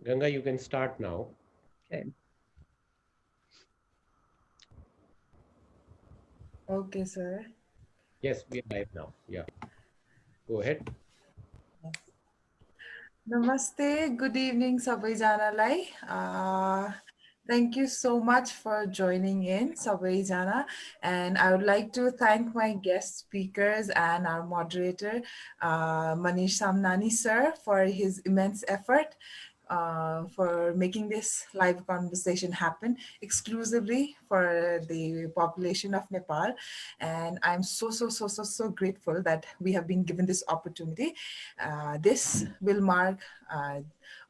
Ganga, you can start now. Okay. Okay, sir. Yes, we are live now. Yeah, go ahead. Namaste. Good evening, Sabaijanalai. Thank you so much for joining in, Sabaijana. And I would like to thank my guest speakers and our moderator, Manish Samnani, sir, for his immense effort for making this live conversation happen exclusively for the population of Nepal. And I'm so grateful that we have been given this opportunity. This will mark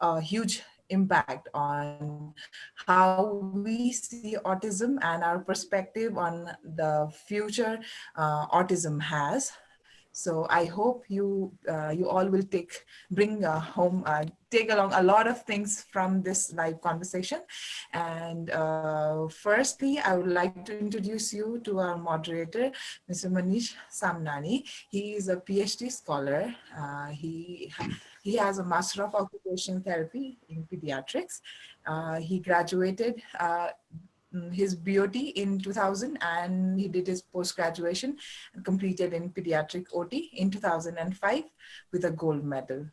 a huge impact on how we see autism and our perspective on the future autism has. So I hope you all will take along a lot of things from this live conversation. And firstly, I would like to introduce you to our moderator, Mr. Manish Samnani. He is a PhD scholar. He has a Master of Occupational Therapy in Pediatrics. He graduated his BOT in 2000, and he did his post-graduation and completed in pediatric OT in 2005 with a gold medal.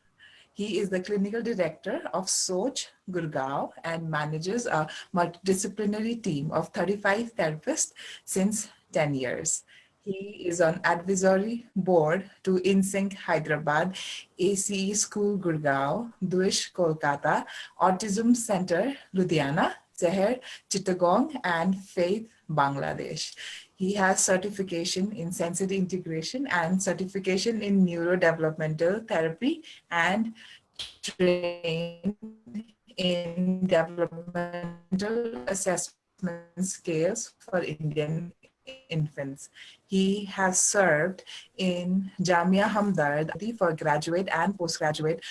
He is the clinical director of SOCH Gurgaon and manages a multidisciplinary team of 35 therapists since 10 years. He is on advisory board to InSync Hyderabad, ACE School Gurgaon, Duish Kolkata, Autism Center Ludhiana, Seher Chittagong, and Faith Bangladesh. He has certification in sensory integration and certification in neurodevelopmental therapy and trained in developmental assessment scales for Indian infants. He has served in Jamia Hamdard for graduate and postgraduate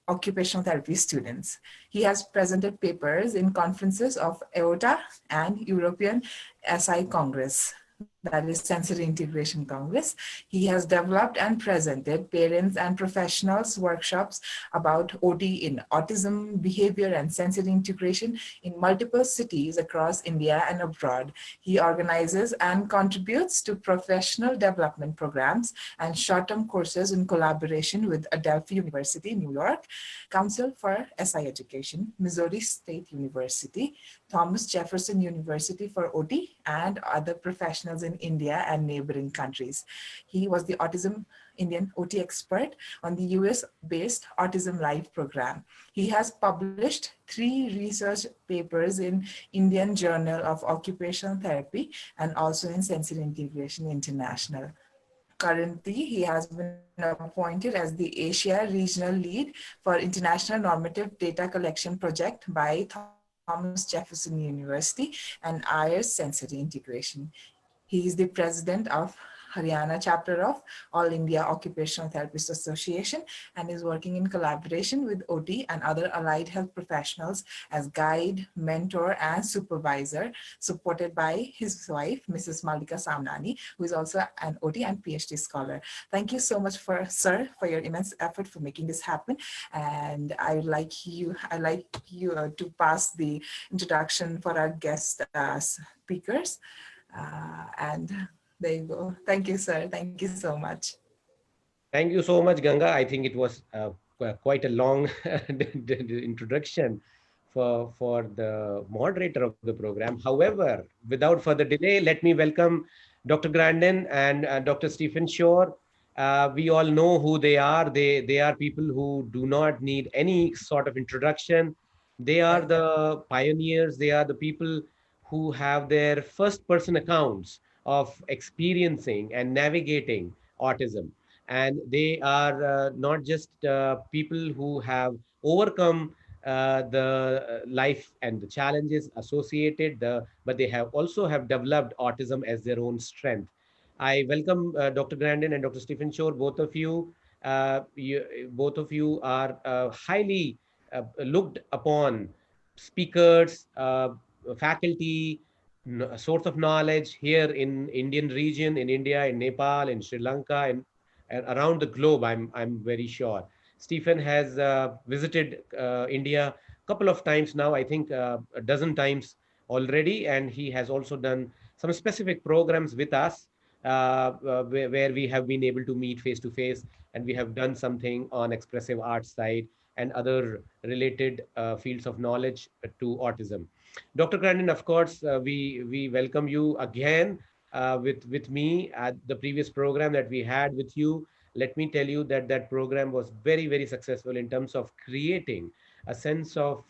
occupational therapy students. He has presented papers in conferences of EOTA and European SI Congress, that is Sensory Integration Congress. He has developed and presented parents and professionals workshops about OT in autism, behavior, and sensory integration in multiple cities across India and abroad. He organizes and contributes to professional development programs and short-term courses in collaboration with Adelphi University, New York, Council for SI Education, Missouri State University, Thomas Jefferson University for OT, and other professionals in India and neighboring countries. He was the Autism Indian OT expert on the US-based Autism Live program. He has published 3 research papers in Indian Journal of Occupational Therapy and also in Sensory Integration International. Currently, he has been appointed as the Asia Regional Lead for International Normative Data Collection Project by Thomas Jefferson University and IRS Sensory Integration. He is the president of Haryana chapter of All India Occupational Therapist Association and is working in collaboration with OT and other allied health professionals as guide, mentor, and supervisor, supported by his wife, Mrs. Malika Samnani, who is also an OT and PhD scholar. Thank you so much, sir, for your immense effort for making this happen. And I like you to pass the introduction for our guest speakers. And there you go. Thank you, sir. Thank you so much. Thank you so much, Ganga. I think it was quite a long introduction for the moderator of the program. However, without further delay, let me welcome Dr. Grandin and Dr. Stephen Shore. We all know who they are. They are people who do not need any sort of introduction. They are Right. the pioneers. They are the people who have their first person accounts of experiencing and navigating autism, and they are not just people who have overcome the life and the challenges associated, but they have also have developed autism as their own strength. I welcome Dr. Grandin and Dr. Stephen Shore, both of you. Both of you are highly looked upon speakers, faculty, source of knowledge here in Indian region, in India, in Nepal, in Sri Lanka, and around the globe. I'm very sure. Stephen has visited India couple of times now, I think a dozen times already, and he has also done some specific programs with us where we have been able to meet face to face, and we have done something on expressive art side and other related fields of knowledge to autism. Dr. Grandin, of course, we welcome you again with me at the previous program that we had with you. Let me tell you that that program was very, very successful in terms of creating a sense of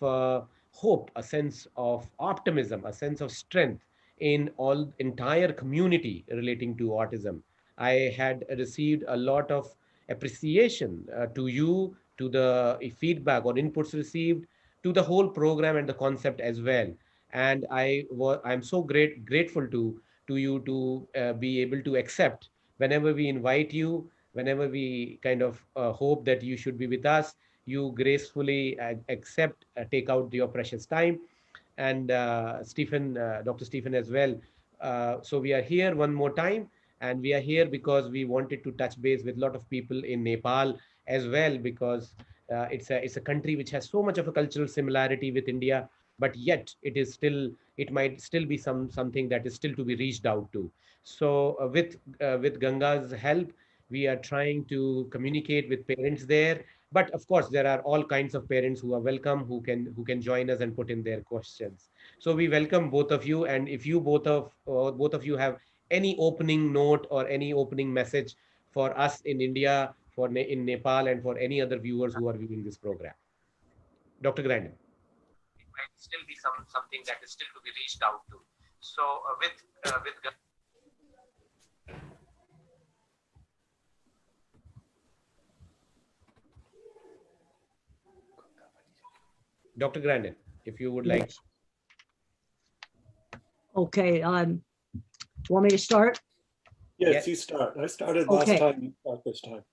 hope, a sense of optimism, a sense of strength in all entire community relating to autism. I had received a lot of appreciation to you, to the feedback or inputs received, to the whole program and the concept as well. And I'm so grateful to you to be able to accept whenever we invite you, whenever we kind of hope that you should be with us, you gracefully accept, take out your precious time, and Stephen, Dr. Stephen as well. So we are here one more time, and we are here because we wanted to touch base with a lot of people in Nepal as well, because it's a country which has so much of a cultural similarity with India, but yet it might still be something that is still to be reached out to. So with Ganga's help, we are trying to communicate with parents there, but of course there are all kinds of parents who are welcome, who can join us and put in their questions. So we welcome both of you, and if you both of you have any opening note or any opening message for us in India, in Nepal, and for any other viewers who are viewing this program. Dr. Grandin. It might still be something that is still to be reached out to. So with Dr. Grandin, if you would like. Yes. Okay, do you want me to start? Yes, Yes. you start. I started last Okay. time, you start this time.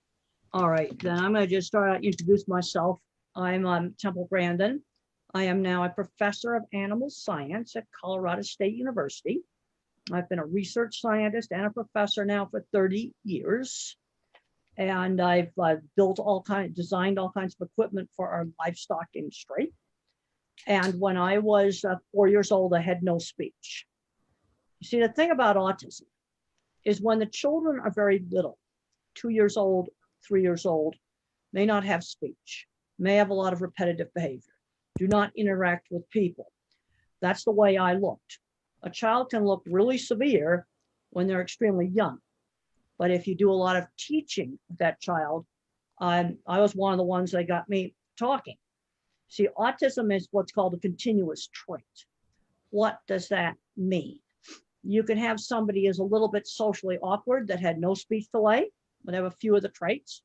All right, then I'm going to just start out, introduce myself. I'm Temple Grandin. I am now a professor of animal science at Colorado State University. I've been a research scientist and a professor now for 30 years. And I've designed all kinds of equipment for our livestock industry. And when I was 4 years old, I had no speech. You see, the thing about autism is when the children are very little, 2 years old, 3 years old, may not have speech, may have a lot of repetitive behavior, do not interact with people. That's the way I looked. A child can look really severe when they're extremely young. But if you do a lot of teaching with that child, I was one of the ones that got me talking. See, autism is what's called a continuous trait. What does that mean? You can have somebody who's a little bit socially awkward that had no speech delay, but have a few of the traits.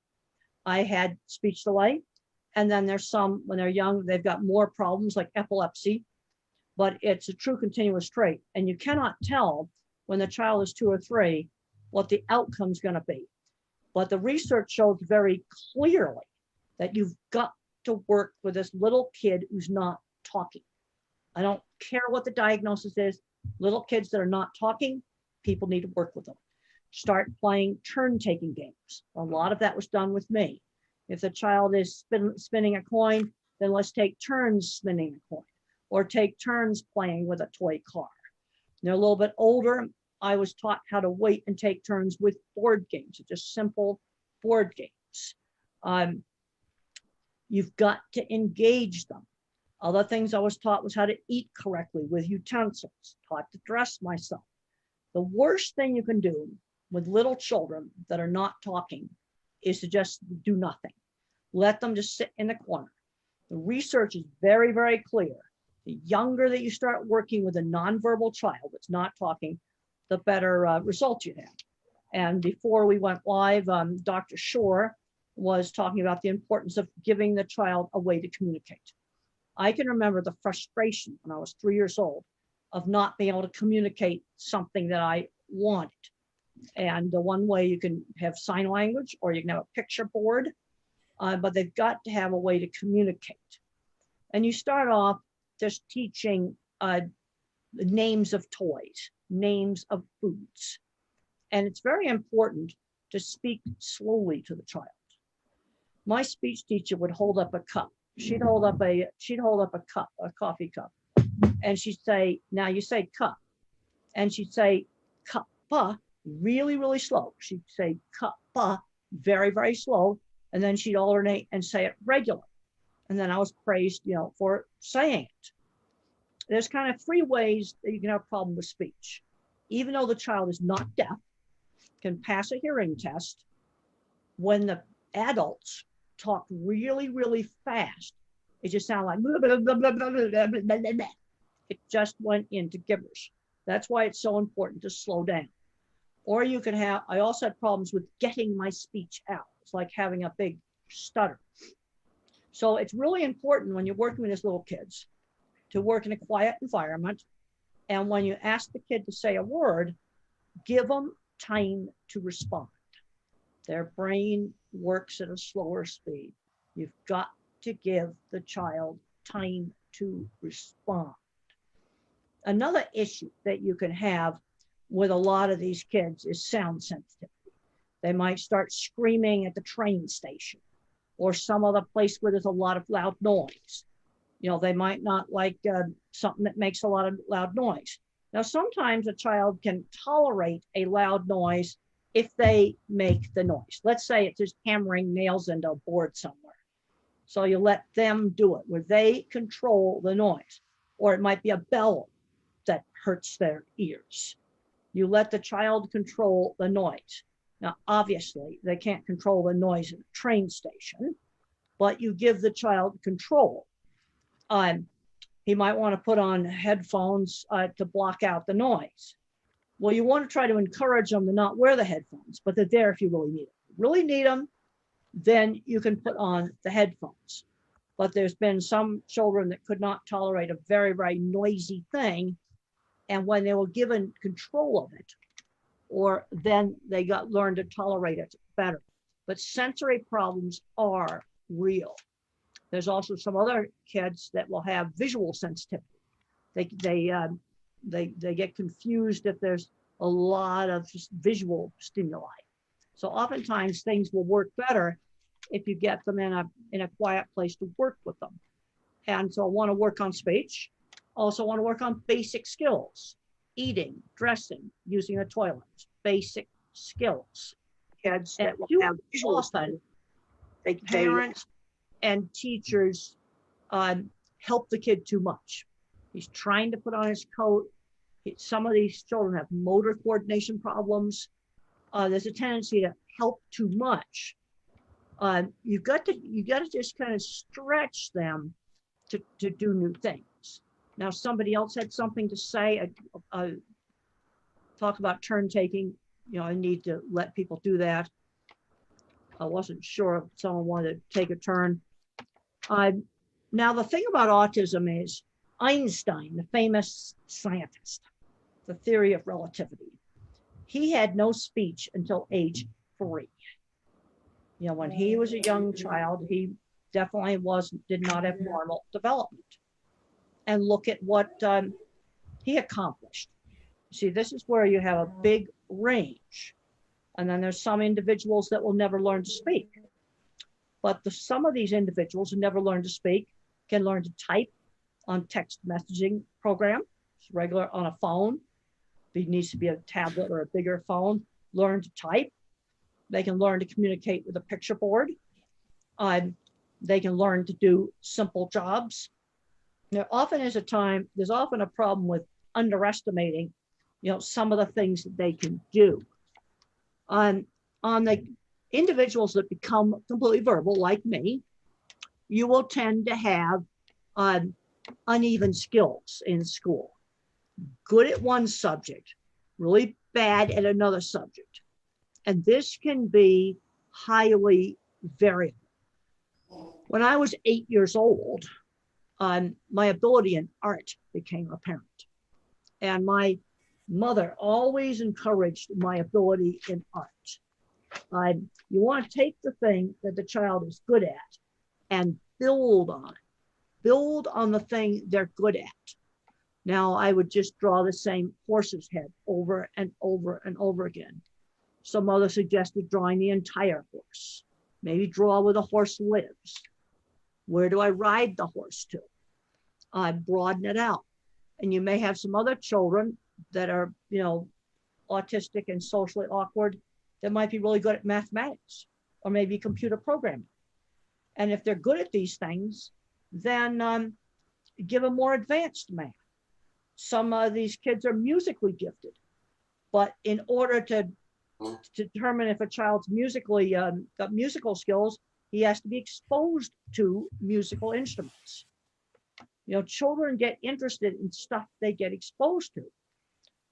I had speech delay. And then there's some, when they're young, they've got more problems like epilepsy, but it's a true continuous trait. And you cannot tell when the child is 2 or 3 what the outcome's going to be. But the research shows very clearly that you've got to work with this little kid who's not talking. I don't care what the diagnosis is. Little kids that are not talking, people need to work with them. Start playing turn-taking games. A lot of that was done with me. If the child is spinning a coin, then let's take turns spinning a coin, or take turns playing with a toy car. They're a little bit older. I was taught how to wait and take turns with board games, just simple board games. You've got to engage them. Other things I was taught was how to eat correctly with utensils, taught to dress myself. The worst thing you can do with little children that are not talking is to just do nothing. Let them just sit in the corner. The research is very, very clear. The younger that you start working with a nonverbal child that's not talking, the better results you have. And before we went live, Dr. Shore was talking about the importance of giving the child a way to communicate. I can remember the frustration when I was 3 years old of not being able to communicate something that I wanted. And the one way you can have sign language, or you can have a picture board, but they've got to have a way to communicate. And you start off just teaching the names of toys, names of foods. And it's very important to speak slowly to the child. My speech teacher would hold up a cup she'd hold up a cup, a coffee cup, and she'd say, now you say cup, and she'd say cuppa really, really slow. She'd say cuppa very, very slow, and then she'd alternate and say it regular. And then I was praised, for saying it. There's kind of three ways that you can have a problem with speech. Even though the child is not deaf, can pass a hearing test, when the adults talk really, really fast, it just sounds like blah, blah, blah, blah, blah, blah, blah, blah, blah. It just went into gibberish. That's why it's so important to slow down. Or you can have, I also had problems with getting my speech out. It's like having a big stutter. So it's really important when you're working with these little kids to work in a quiet environment. And when you ask the kid to say a word, give them time to respond. Their brain works at a slower speed. You've got to give the child time to respond. Another issue that you can have with a lot of these kids is sound sensitivity. They might start screaming at the train station or some other place where there's a lot of loud noise. They might not like something that makes a lot of loud noise. Now, sometimes a child can tolerate a loud noise if they make the noise. Let's say it's just hammering nails into a board somewhere. So you let them do it where they control the noise. Or it might be a bell that hurts their ears. You let the child control the noise. Now, obviously, they can't control the noise in a train station, but you give the child control. He might want to put on headphones to block out the noise. Well, you want to try to encourage them to not wear the headphones, but they're there if you really need them. If you really need them, then you can put on the headphones. But there's been some children that could not tolerate a very, very noisy thing. And when they were given control of it, or then they learned to tolerate it better. But sensory problems are real. There's also some other kids that will have visual sensitivity. They get confused if there's a lot of visual stimuli. So oftentimes things will work better if you get them in a quiet place to work with them. And so I want to work on speech. Also want to work on basic skills, eating, dressing, using a toilet, basic skills. Kids that will have visual study. Parents and teachers help the kid too much. He's trying to put on his coat. Some of these children have motor coordination problems. There's a tendency to help too much. You've got to just kind of stretch them to do new things. Now, somebody else had something to say. Talk about turn taking. I need to let people do that. I wasn't sure if someone wanted to take a turn. Now, the thing about autism is Einstein, the famous scientist, the theory of relativity, he had no speech until age 3. When he was a young child, he definitely did not have normal development. And look at what he accomplished. See, this is where you have a big range. And then there's some individuals that will never learn to speak. But some of these individuals who never learn to speak can learn to type on text messaging program. It's regular on a phone. It needs to be a tablet or a bigger phone. Learn to type. They can learn to communicate with a picture board. They can learn to do simple jobs. There's often a problem with underestimating, some of the things that they can do. On the individuals that become completely verbal, like me, you will tend to have uneven skills in school. Good at one subject, really bad at another subject. And this can be highly variable. When I was 8 years old, my ability in art became apparent. And my mother always encouraged my ability in art. You want to take the thing that the child is good at and build on it. Build on the thing they're good at. Now, I would just draw the same horse's head over and over and over again. Some other suggested drawing the entire horse. Maybe draw where the horse lives. Where do I ride the horse to? I broaden it out. And you may have some other children that are, autistic and socially awkward that might be really good at mathematics or maybe computer programming. And if they're good at these things, then give them more advanced math. Some of these kids are musically gifted, but in order to determine if a child's musically got musical skills, he has to be exposed to musical instruments. Children get interested in stuff they get exposed to.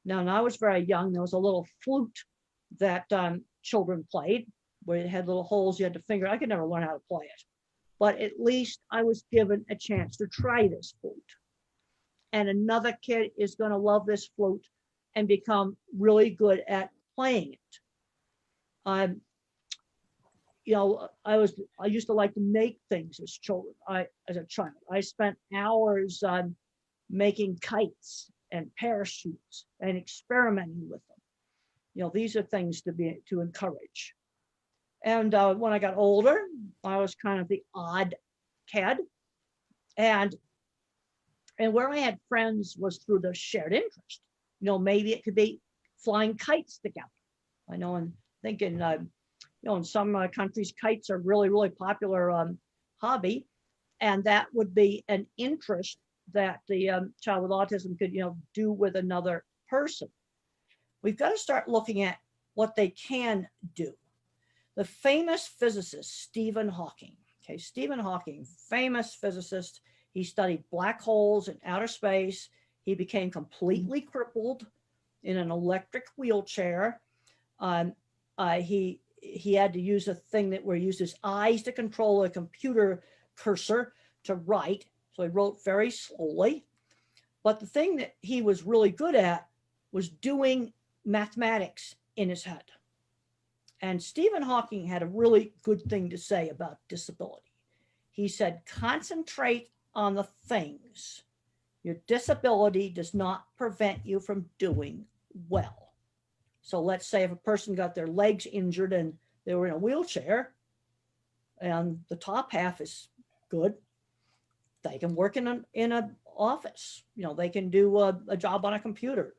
Now, when I was very young, there was a little flute that children played where it had little holes you had to finger. I could never learn how to play it, but at least I was given a chance to try this flute. And another kid is going to love this flute and become really good at playing it. I used to like to make things as a child. I spent hours making kites and parachutes and experimenting with them. These are things to encourage. And when I got older, I was kind of the odd kid. And where I had friends was through the shared interest. Maybe it could be flying kites together. I know, and thinking, in some countries, kites are really, really popular hobby. And that would be an interest that the child with autism could, do with another person. We've got to start looking at what they can do. The famous physicist, Stephen Hawking. Okay, Stephen Hawking, famous physicist. He studied black holes in outer space. He became completely crippled in an electric wheelchair. He had to use a thing that where he used his eyes to control a computer cursor to write. So he wrote very slowly. But the thing that he was really good at was doing mathematics in his head. And Stephen Hawking had a really good thing to say about disability. He said, concentrate on the things. Your disability does not prevent you from doing well. So let's say if a person got their legs injured and they were in a wheelchair and the top half is good, they can work in an office. They can do a job on a computer.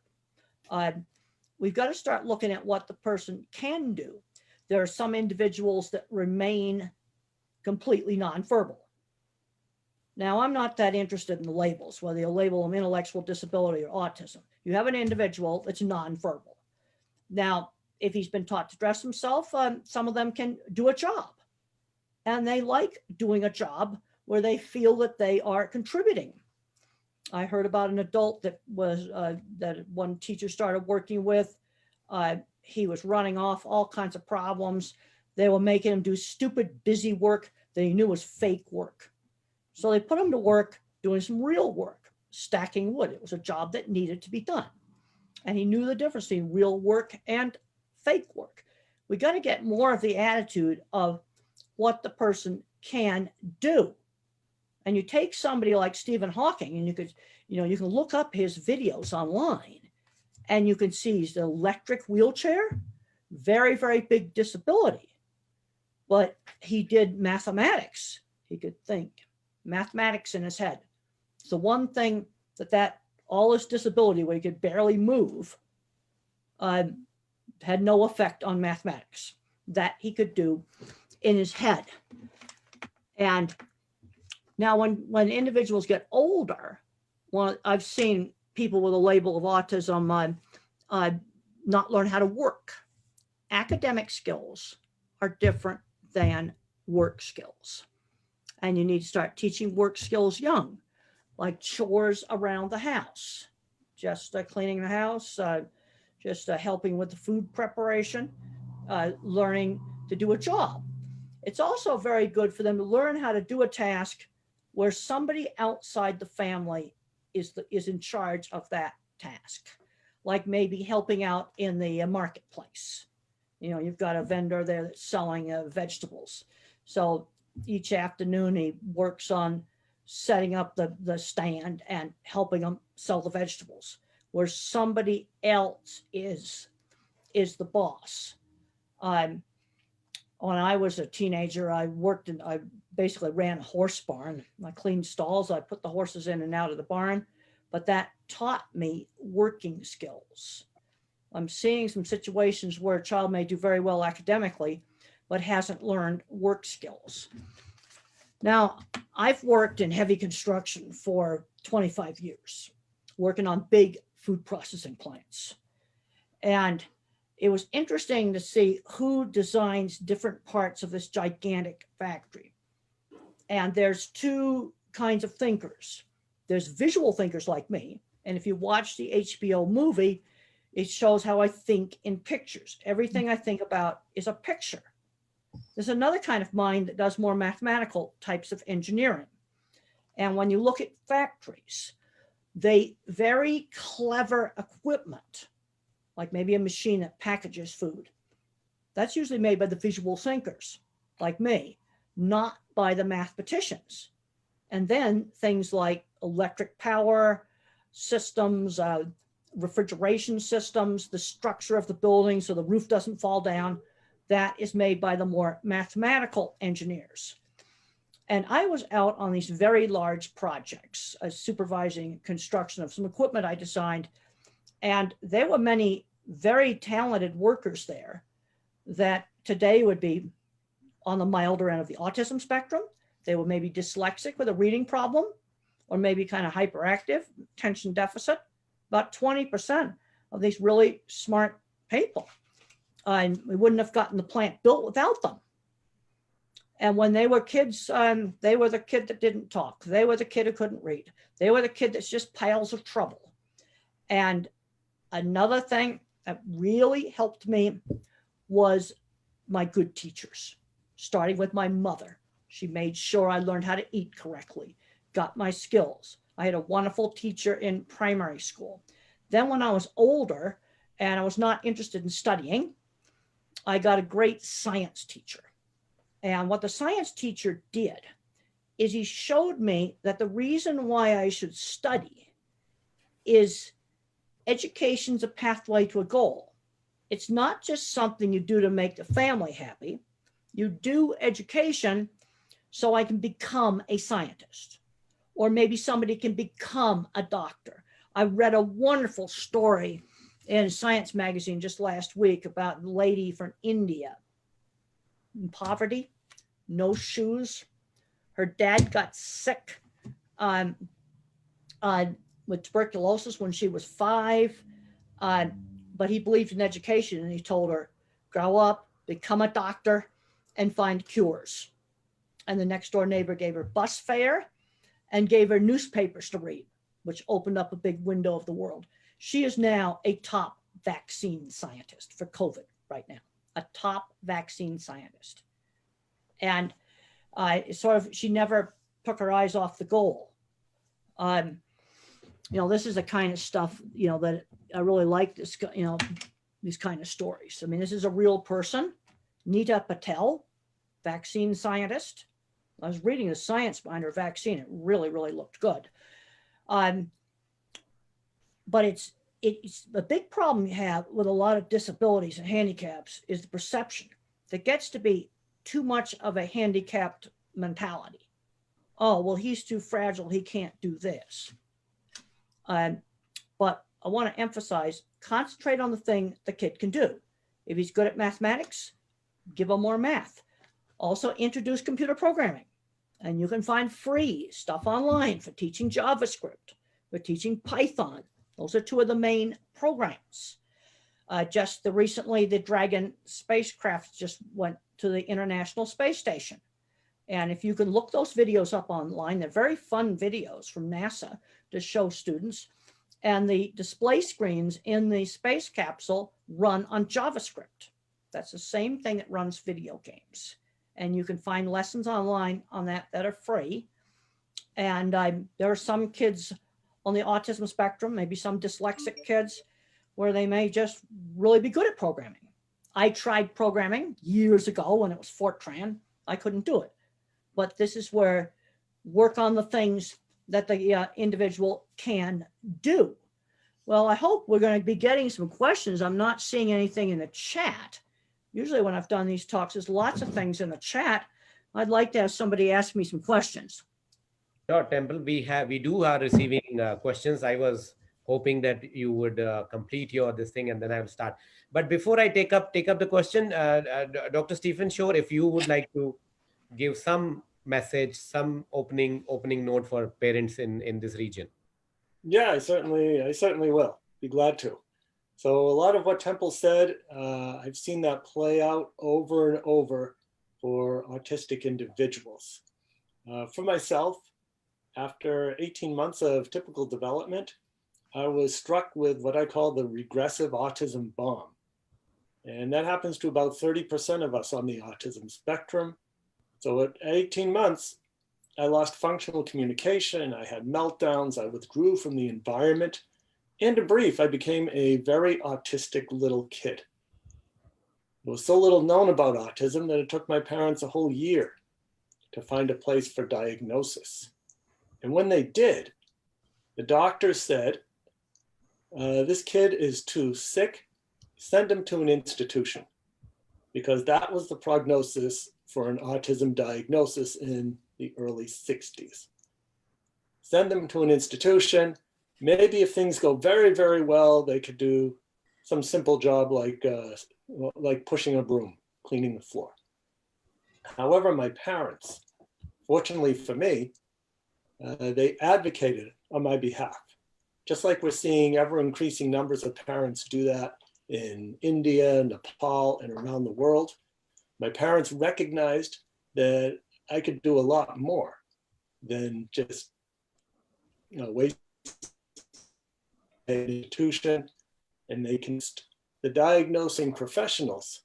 We've got to start looking at what the person can do. There are some individuals that remain completely nonverbal. Now, I'm not that interested in the labels, whether you label them intellectual disability or autism. You have an individual that's nonverbal. Now, if he's been taught to dress himself, some of them can do a job. And they like doing a job where they feel that they are contributing. I heard about an adult that one teacher started working with. He was running off all kinds of problems. They were making him do stupid, busy work that he knew was fake work. So they put him to work doing some real work, stacking wood. It was a job that needed to be done. And he knew the difference between real work and fake work. We got to get more of the attitude of what the person can do. And you take somebody like Stephen Hawking, and you can look up his videos online, and you can see he's an electric wheelchair, very, very big disability. But he did mathematics. He could think mathematics in his head. It's the one thing that all his disability, where he could barely move, had no effect on mathematics, that he could do in his head. And now when individuals get older, I've seen people with a label of autism not learn how to work. Academic skills are different than work skills. And you need to start teaching work skills young, like chores around the house, just cleaning the house, just helping with the food preparation, learning to do a job. It's also very good for them to learn how to do a task where somebody outside the family is in charge of that task, like maybe helping out in the marketplace. You've got a vendor there that's selling vegetables. So each afternoon he works on setting up the stand and helping them sell the vegetables, where somebody else is the boss. When I was a teenager, I basically ran a horse barn. I cleaned stalls. I put the horses in and out of the barn, but that taught me working skills. I'm seeing some situations where a child may do very well academically, but hasn't learned work skills. Now, I've worked in heavy construction for 25 years, working on big food processing plants. And it was interesting to see who designs different parts of this gigantic factory. And there's two kinds of thinkers. There's visual thinkers like me. And if you watch the HBO movie, it shows how I think in pictures. Everything I think about is a picture. There's another kind of mind that does more mathematical types of engineering. And when you look at factories, they very clever equipment, like maybe a machine that packages food. That's usually made by the visual thinkers, like me, not by the mathematicians. And then things like electric power systems, refrigeration systems, the structure of the building so the roof doesn't fall down, that is made by the more mathematical engineers. And I was out on these very large projects, supervising construction of some equipment I designed. And there were many very talented workers there that today would be on the milder end of the autism spectrum. They were maybe dyslexic with a reading problem, or maybe kind of hyperactive, attention deficit. About 20% of these really smart people. And we wouldn't have gotten the plant built without them. And when they were kids, they were the kid that didn't talk. They were the kid who couldn't read. They were the kid that's just piles of trouble. And another thing that really helped me was my good teachers, starting with my mother. She made sure I learned how to eat correctly, got my skills. I had a wonderful teacher in primary school. Then when I was older and I was not interested in studying, I got a great science teacher. And what the science teacher did is he showed me that the reason why I should study is education's a pathway to a goal. It's not just something you do to make the family happy. You do education so I can become a scientist. Or maybe somebody can become a doctor. I read a wonderful story in Science magazine just last week about a lady from India, in poverty, no shoes. Her dad got sick with tuberculosis when she was 5, but he believed in education and he told her, grow up, become a doctor, and find cures. And the next door neighbor gave her bus fare and gave her newspapers to read, which opened up a big window of the world. She is now a top vaccine scientist for COVID right now, a top vaccine scientist. And she never took her eyes off the goal. This is the kind of stuff, that I really like this, these kind of stories. I mean, this is a real person, Nita Patel, vaccine scientist. I was reading the science behind her vaccine. It really, really looked good. But it's a big problem you have with a lot of disabilities and handicaps is the perception. There gets to be too much of a handicapped mentality. Oh, well, he's too fragile. He can't do this. But I want to emphasize, concentrate on the thing the kid can do. If he's good at mathematics, give him more math. Also introduce computer programming. And you can find free stuff online for teaching JavaScript, for teaching Python. Those are 2 of the main programs. Recently, the Dragon spacecraft just went to the International Space Station. And if you can look those videos up online, they're very fun videos from NASA to show students. And the display screens in the space capsule run on JavaScript. That's the same thing that runs video games. And you can find lessons online on that are free. And there are some kids on the autism spectrum, maybe some dyslexic kids, where they may just really be good at programming. I tried programming years ago when it was Fortran. I couldn't do it. But this is where work on the things that the individual can do. Well, I hope we're going to be getting some questions. I'm not seeing anything in the chat. Usually when I've done these talks, there's lots of things in the chat, I'd like to have somebody ask me some questions. Sure, Temple. We are receiving questions. I was hoping that you would complete your this thing and then I will start. But before I take up the question, Dr. Stephen Shore, if you would like to give some message, some opening note for parents in this region. Yeah, I certainly will. Be glad to. So a lot of what Temple said, I've seen that play out over and over for autistic individuals. For myself, after 18 months of typical development, I was struck with what I call the regressive autism bomb. And that happens to about 30% of us on the autism spectrum. So at 18 months, I lost functional communication, I had meltdowns, I withdrew from the environment, and in brief, I became a very autistic little kid. There was so little known about autism that it took my parents a whole year to find a place for diagnosis. And when they did, the doctor said, this kid is too sick, send him to an institution, because that was the prognosis for an autism diagnosis in the early 60s. Send them to an institution. Maybe if things go very, very well, they could do some simple job like pushing a broom, cleaning the floor. However, my parents, fortunately for me, they advocated on my behalf. Just like we're seeing ever increasing numbers of parents do that in India, Nepal, and around the world, my parents recognized that I could do a lot more than just wait an institution, and they can the diagnosing professionals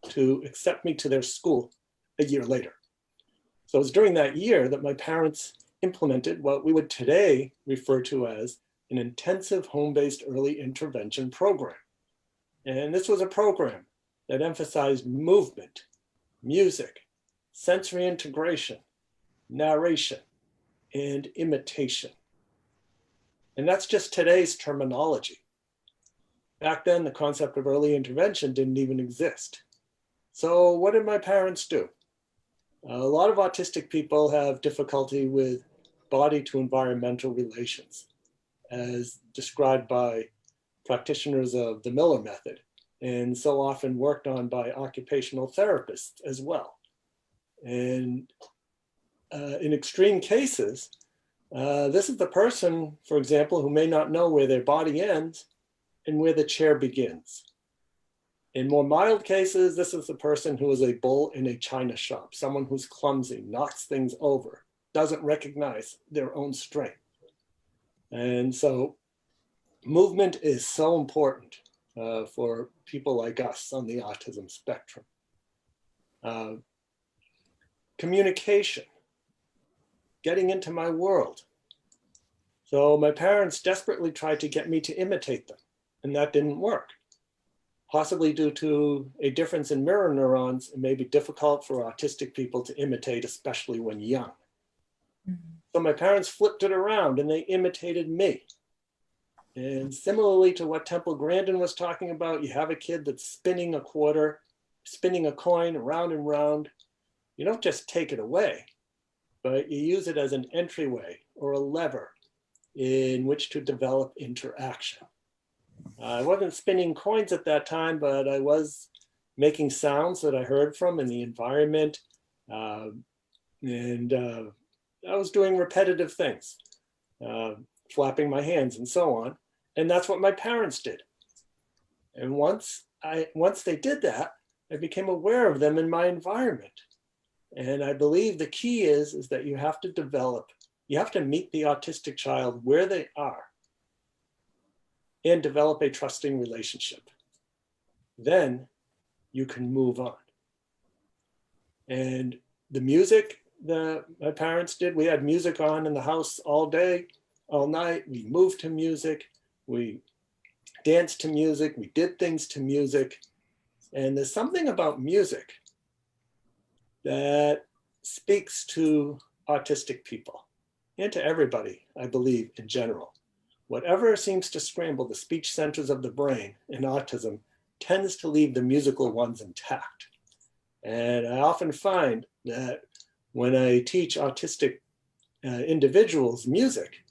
to accept me to their school a year later. So it was during that year that my parents implemented what we would today refer to as an intensive home-based early intervention program. And this was a program that emphasized movement, music, sensory integration, narration, and imitation. And that's just today's terminology. Back then, the concept of early intervention didn't even exist. So what did my parents do? A lot of autistic people have difficulty with body to environmental relations, as described by practitioners of the Miller method, and so often worked on by occupational therapists as well. And in extreme cases, this is the person, for example, who may not know where their body ends and where the chair begins. In more mild cases, this is the person who is a bull in a china shop, someone who's clumsy, knocks things over, doesn't recognize their own strength. And so movement is so important for people like us on the autism spectrum. Communication, getting into my world. So my parents desperately tried to get me to imitate them, and that didn't work. Possibly due to a difference in mirror neurons, it may be difficult for autistic people to imitate, especially when young. Mm-hmm. So my parents flipped it around and they imitated me. And similarly to what Temple Grandin was talking about, you have a kid that's spinning a quarter, spinning a coin around and round. You don't just take it away, but you use it as an entryway or a lever in which to develop interaction. I wasn't spinning coins at that time, but I was making sounds that I heard from in the environment. And I was doing repetitive things, flapping my hands and so on. And that's what my parents did. And once they did that, I became aware of them in my environment. And I believe the key is that you have to meet the autistic child where they are and develop a trusting relationship. Then you can move on. And the music that my parents did, we had music on in the house all day, all night. We moved to music, we danced to music, we did things to music. And there's something about music that speaks to autistic people and to everybody, I believe, in general. Whatever seems to scramble the speech centers of the brain in autism tends to leave the musical ones intact. And I often find that when I teach autistic individuals music,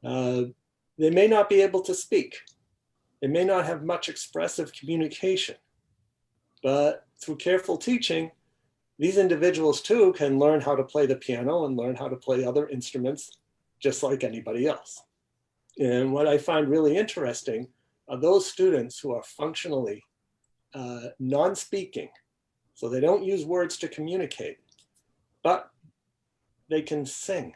they may not be able to speak. They may not have much expressive communication, but through careful teaching, these individuals too can learn how to play the piano and learn how to play other instruments just like anybody else. And what I find really interesting are those students who are functionally non-speaking, so they don't use words to communicate, but they can sing.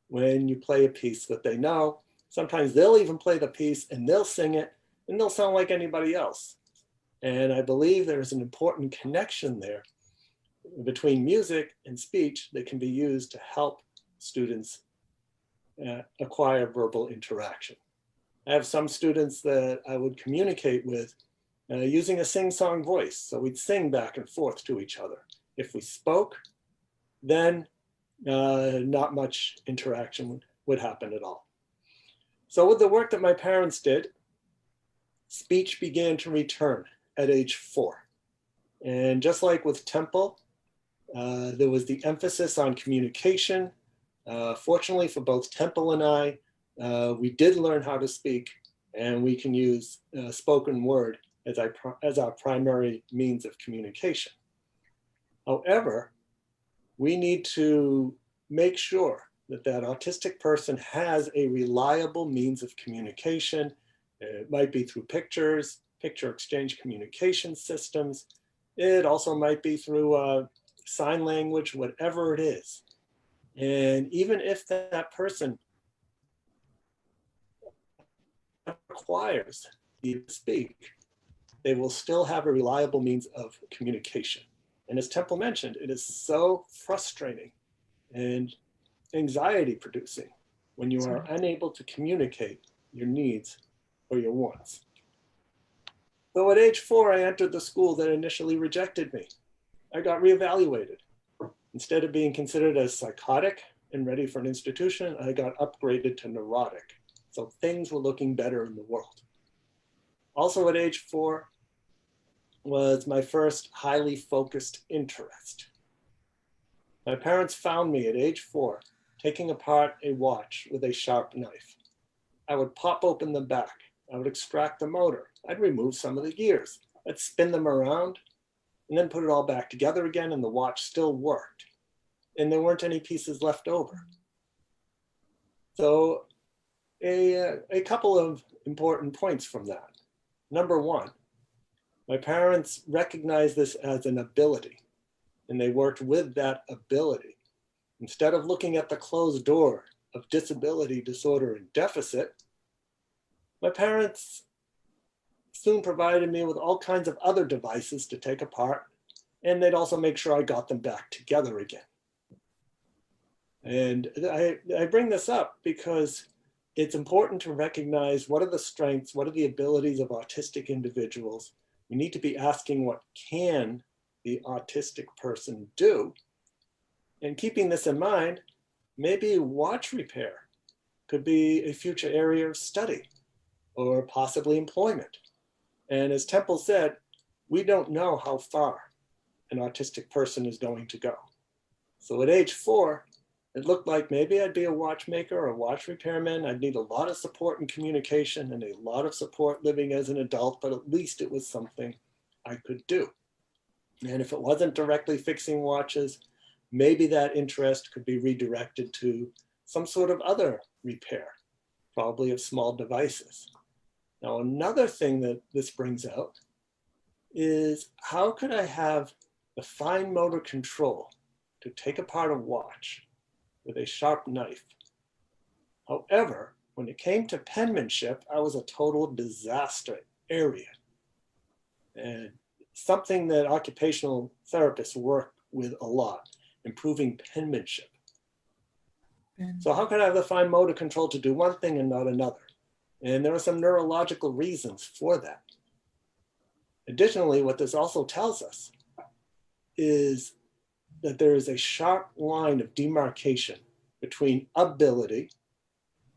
When you play a piece that they know, sometimes they'll even play the piece and they'll sing it and they'll sound like anybody else. And I believe there's an important connection there between music and speech that can be used to help students acquire verbal interaction. I have some students that I would communicate with using a sing-song voice. So we'd sing back and forth to each other. If we spoke, then not much interaction would happen at all. So with the work that my parents did, speech began to return at age 4. And just like with Temple, there was the emphasis on communication. Fortunately for both Temple and I, we did learn how to speak, and we can use spoken word as our primary means of communication. However, we need to make sure that that autistic person has a reliable means of communication. It might be through pictures, picture exchange communication systems. It also might be through sign language, whatever it is. And even if that person requires you to speak, they will still have a reliable means of communication. And as Temple mentioned, it is so frustrating and anxiety producing when you are unable to communicate your needs or your wants. So at age 4, I entered the school that initially rejected me. I got reevaluated. Instead of being considered as psychotic and ready for an institution, I got upgraded to neurotic. So things were looking better in the world. Also at age 4 was my first highly focused interest. My parents found me at age 4 taking apart a watch with a sharp knife. I would pop open the back. I would extract the motor. I'd remove some of the gears. I'd spin them around and then put it all back together again, and the watch still worked. And there weren't any pieces left over. So a couple of important points from that. Number one, my parents recognized this as an ability, and they worked with that ability. Instead of looking at the closed door of disability, disorder, and deficit, my parents soon provided me with all kinds of other devices to take apart, and they'd also make sure I got them back together again. And I bring this up because it's important to recognize what are the strengths, what are the abilities of autistic individuals. We need to be asking, what can the autistic person do? And keeping this in mind, maybe watch repair could be a future area of study or possibly employment. And as Temple said, we don't know how far an autistic person is going to go. So at age 4, it looked like maybe I'd be a watchmaker or a watch repairman. I'd need a lot of support and communication and a lot of support living as an adult, but at least it was something I could do. And if it wasn't directly fixing watches, maybe that interest could be redirected to some sort of other repair, probably of small devices. Now, another thing that this brings out is, how could I have the fine motor control to take apart a watch with a sharp knife? However, when it came to penmanship, I was a total disaster area. And something that occupational therapists work with a lot, improving penmanship. So how could I have the fine motor control to do one thing and not another? And there are some neurological reasons for that. Additionally, what this also tells us is that there is a sharp line of demarcation between ability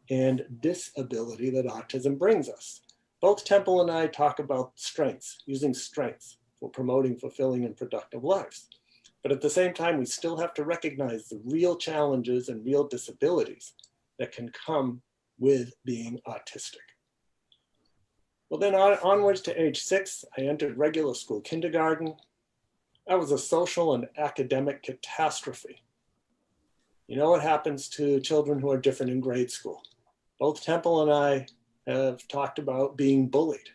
and disability that autism brings us. Both Temple and I talk about strengths, using strengths for promoting fulfilling and productive lives. But at the same time, we still have to recognize the real challenges and real disabilities that can come with being autistic. Well, then onwards to age 6, I entered regular school kindergarten. That was a social and academic catastrophe. You know what happens to children who are different in grade school? Both Temple and I have talked about being bullied.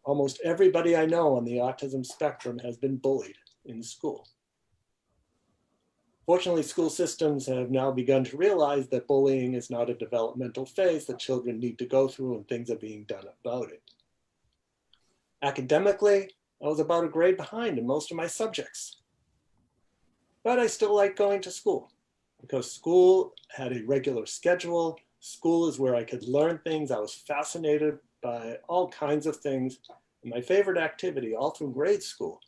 Almost everybody I know on the autism spectrum has been bullied in school. Fortunately, school systems have now begun to realize that bullying is not a developmental phase that children need to go through, and things are being done about it. Academically, I was about a grade behind in most of my subjects. But I still liked going to school because school had a regular schedule. School is where I could learn things. I was fascinated by all kinds of things. And my favorite activity all through grade school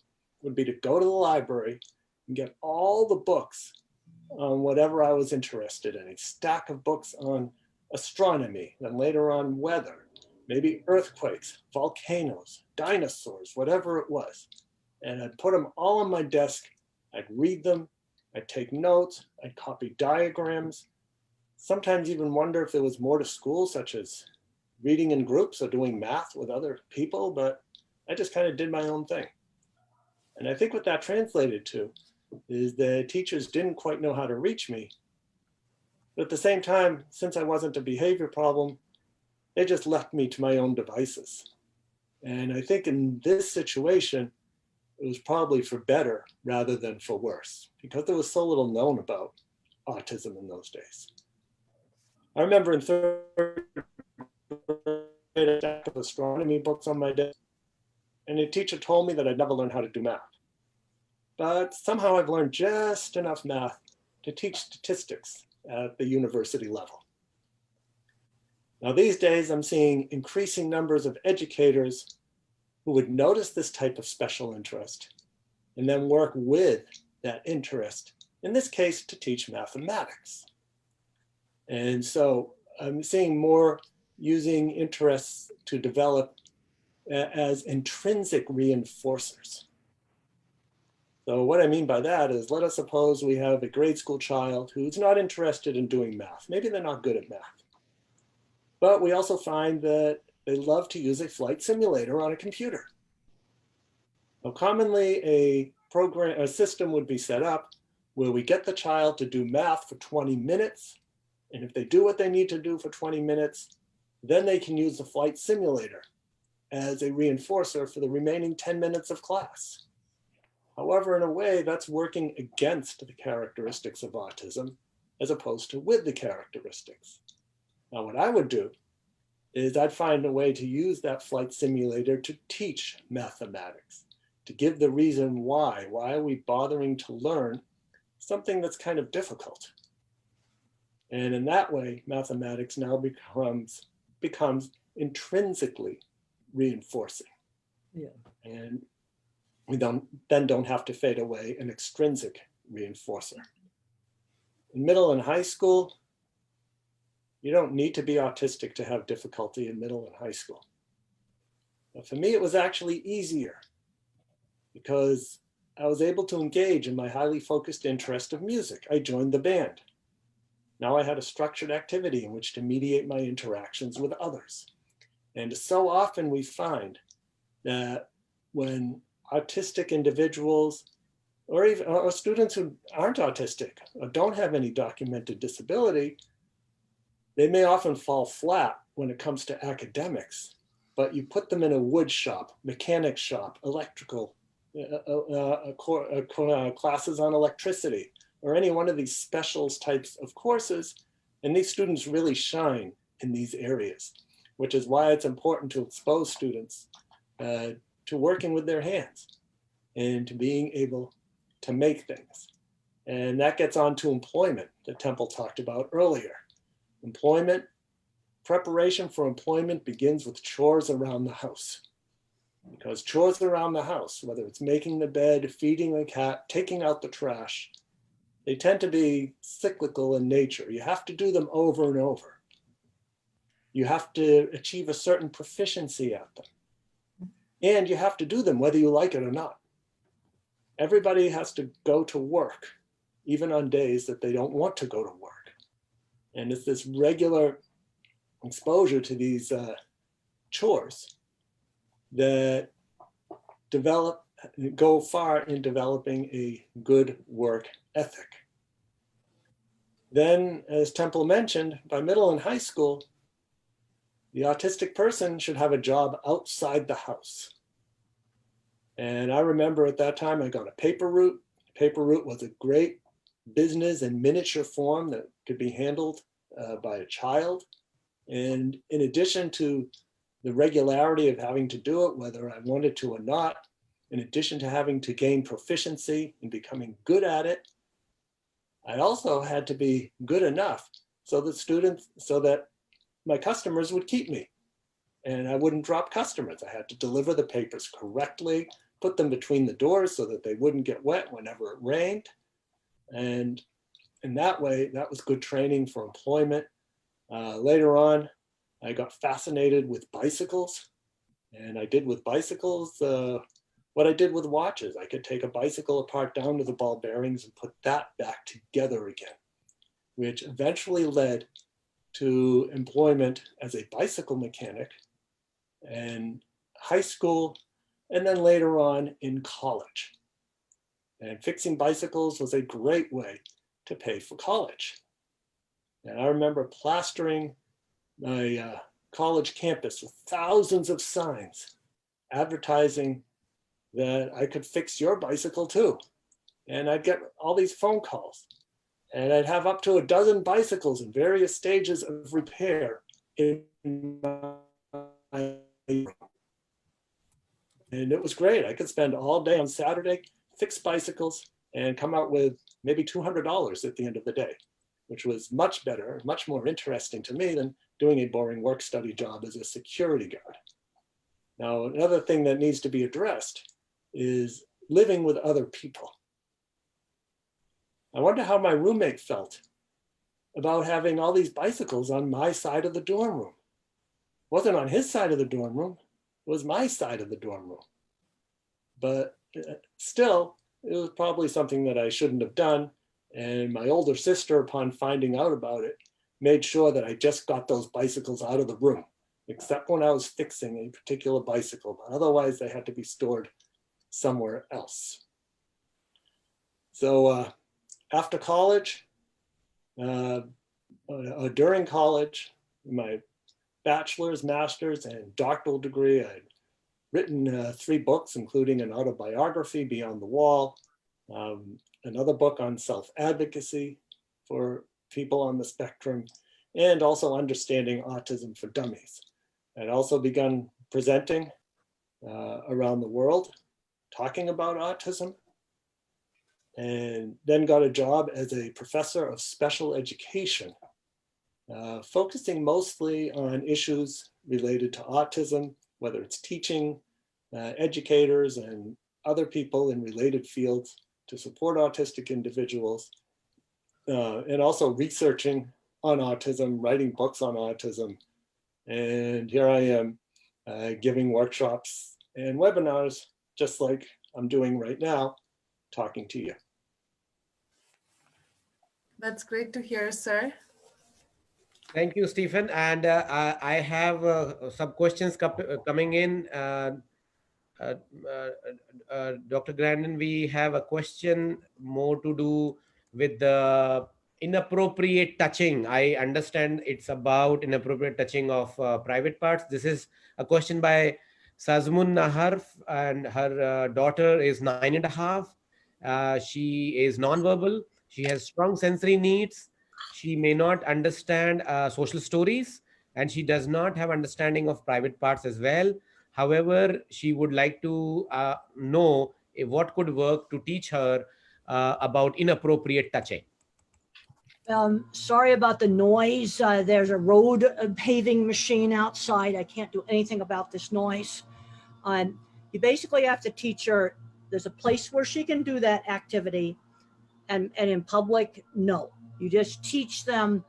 would be to go to the library and get all the books on whatever I was interested in. A stack of books on astronomy, then later on weather, maybe earthquakes, volcanoes, dinosaurs, whatever it was. And I'd put them all on my desk. I'd read them. I'd take notes. I'd copy diagrams. Sometimes even wonder if there was more to school, such as reading in groups or doing math with other people, but I just kind of did my own thing. And I think what that translated to is the teachers didn't quite know how to reach me. But at the same time, since I wasn't a behavior problem, they just left me to my own devices. And I think in this situation, it was probably for better rather than for worse, because there was so little known about autism in those days. I remember in third grade, a stack of astronomy books on my desk, and a teacher told me that I'd never learn how to do math. But somehow I've learned just enough math to teach statistics at the university level. Now these days I'm seeing increasing numbers of educators who would notice this type of special interest and then work with that interest, in this case to teach mathematics. And so I'm seeing more using interests to develop as intrinsic reinforcers. So what I mean by that is, let us suppose we have a grade school child who's not interested in doing math. Maybe they're not good at math. But we also find that they love to use a flight simulator on a computer. Now, commonly a system would be set up where we get the child to do math for 20 minutes. And if they do what they need to do for 20 minutes, then they can use the flight simulator as a reinforcer for the remaining 10 minutes of class. However, in a way, that's working against the characteristics of autism as opposed to with the characteristics. Now, what I would do is I'd find a way to use that flight simulator to teach mathematics, to give the reason why are we bothering to learn something that's kind of difficult. And in that way, mathematics now becomes intrinsically reinforcing. Yeah. And we don't have to fade away an extrinsic reinforcer. In middle and high school, you don't need to be autistic to have difficulty in middle and high school. But for me, it was actually easier because I was able to engage in my highly focused interest of music. I joined the band. Now I had a structured activity in which to mediate my interactions with others. And so often we find that when autistic individuals or students who aren't autistic or don't have any documented disability, they may often fall flat when it comes to academics, but you put them in a wood shop, mechanic shop, electrical, classes on electricity, or any one of these specials types of courses, and these students really shine in these areas, which is why it's important to expose students to working with their hands and to being able to make things. And that gets on to employment that Temple talked about earlier. Employment, preparation for employment begins with chores around the house. Because chores around the house, whether it's making the bed, feeding the cat, taking out the trash, they tend to be cyclical in nature. You have to do them over and over. You have to achieve a certain proficiency at them. And you have to do them whether you like it or not. everybody has to go to work, even on days that they don't want to go to work. And it's this regular exposure to these chores that go far in developing a good work ethic. Then, as Temple mentioned, by middle and high school, the autistic person should have a job outside the house. And I remember at that time I got a paper route. Paper route was a great business and miniature form that could be handled by a child. And in addition to the regularity of having to do it, whether I wanted to or not, in addition to having to gain proficiency and becoming good at it, I also had to be good enough so that my customers would keep me and I wouldn't drop customers. I had to deliver the papers correctly, put them between the doors so that they wouldn't get wet whenever it rained. And in that way, that was good training for employment. Later on, I got fascinated with bicycles, and I did with bicycles what I did with watches. I could take a bicycle apart down to the ball bearings and put that back together again, which eventually led to employment as a bicycle mechanic in high school, and then later on in college. And fixing bicycles was a great way to pay for college. And I remember plastering my college campus with thousands of signs advertising that I could fix your bicycle too. And I'd get all these phone calls, and I'd have up to a dozen bicycles in various stages of repair in my room. And it was great. I could spend all day on Saturday, fix bicycles, and come out with maybe $200 at the end of the day, which was much better, much more interesting to me than doing a boring work study job as a security guard. Now, another thing that needs to be addressed is living with other people. I wonder how my roommate felt about having all these bicycles on my side of the dorm room. It wasn't on his side of the dorm room, it was my side of the dorm room. But still, it was probably something that I shouldn't have done. And my older sister, upon finding out about it, made sure that I just got those bicycles out of the room, except when I was fixing a particular bicycle. But otherwise, they had to be stored somewhere else. So after college, during college, my bachelor's, master's, and doctoral degree, I'd written 3 books, including an autobiography, Beyond the Wall, another book on self-advocacy for people on the spectrum, and also Understanding Autism for Dummies. I'd also begun presenting around the world, talking about autism, and then got a job as a professor of special education, focusing mostly on issues related to autism, whether it's teaching educators and other people in related fields to support autistic individuals, and also researching on autism, writing books on autism. And here I am giving workshops and webinars, just like I'm doing right now, talking to you. That's great to hear, sir. Thank you, Stephen. And I have some questions coming in. Dr. Grandin, we have a question more to do with the inappropriate touching. I understand it's about inappropriate touching of private parts. This is a question by Sazmun Nahar, and her daughter is 9.5. She is nonverbal. She has strong sensory needs. She may not understand social stories, and she does not have understanding of private parts as well. However, she would like to know what could work to teach her about inappropriate touching. Sorry about the noise. There's a road paving machine outside. I can't do anything about this noise. You basically have to teach her, there's a place where she can do that activity, and in public, no. You just teach them,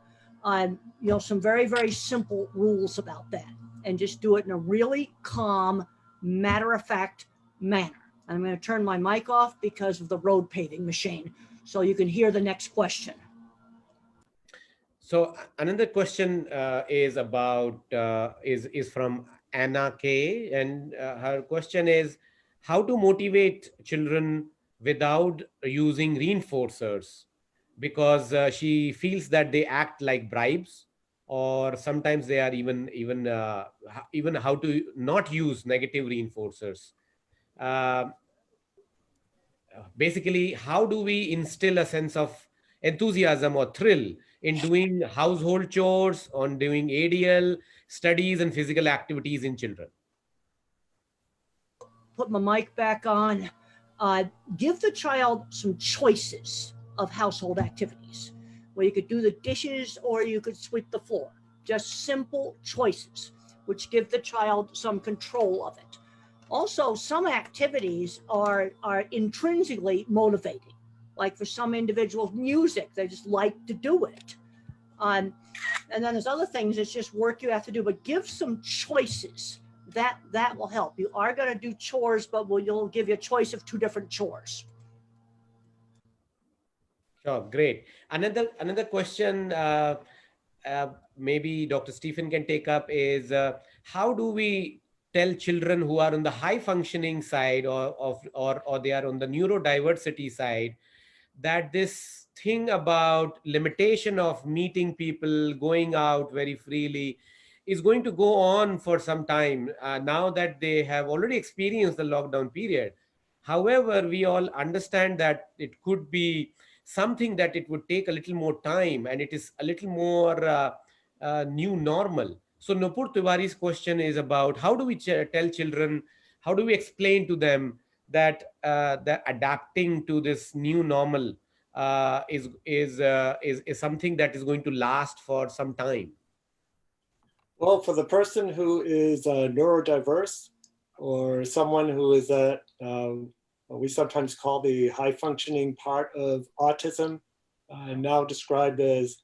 some very, very simple rules about that, and just do it in a really calm, matter-of-fact manner. I'm going to turn my mic off because of the road paving machine, so you can hear the next question. So another question is about is from Anna K, and her question is how to motivate children without using reinforcers, because she feels that they act like bribes, or sometimes they are even how to not use negative reinforcers. Uh, Basically, how do we instill a sense of enthusiasm or thrill in doing household chores, on doing ADL studies and physical activities in children? Put my mic back on. Give the child some choices of household activities where you could do the dishes or you could sweep the floor. Just simple choices, which give the child some control of it. Also, some activities are intrinsically motivating. Like for some individuals, music, they just like to do it. And then there's other things, it's just work you have to do, but give some choices. That will help. You are going to do chores, but you'll give you a choice of 2 different chores. Sure, great. Another question, maybe Dr. Stephen can take up, is how do we tell children who are on the high functioning side, or they are on the neurodiversity side, that this thing about limitation of meeting people, going out very freely, is going to go on for some time, now that they have already experienced the lockdown period. However, we all understand that it could be something that it would take a little more time, and it is a little more new normal. So Nupur Tiwari's question is about how do we tell children, how do we explain to them that that adapting to this new normal is something that is going to last for some time? Well, for the person who is neurodiverse, or someone who is what we sometimes call the high functioning part of autism, now described as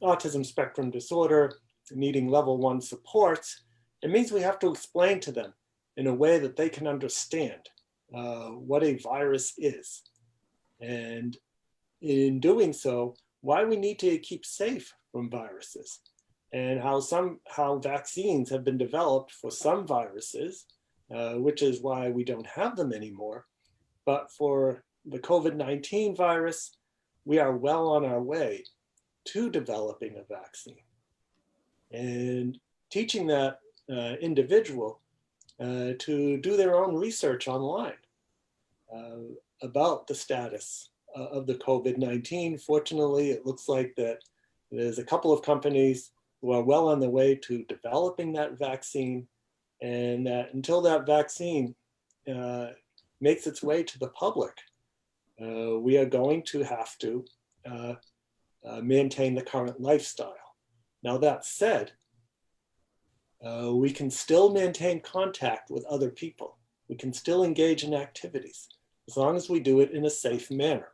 autism spectrum disorder, needing level 1 supports, it means we have to explain to them in a way that they can understand what a virus is. And in doing so, why we need to keep safe from viruses, and how vaccines have been developed for some viruses, which is why we don't have them anymore. But for the COVID-19 virus, we are well on our way to developing a vaccine. And teaching that individual to do their own research online about the status of the COVID-19. Fortunately, it looks like that there's a couple of companies who are well on the way to developing that vaccine, and that until that vaccine makes its way to the public, we are going to have to maintain the current lifestyle. Now, that said, we can still maintain contact with other people. We can still engage in activities as long as we do it in a safe manner.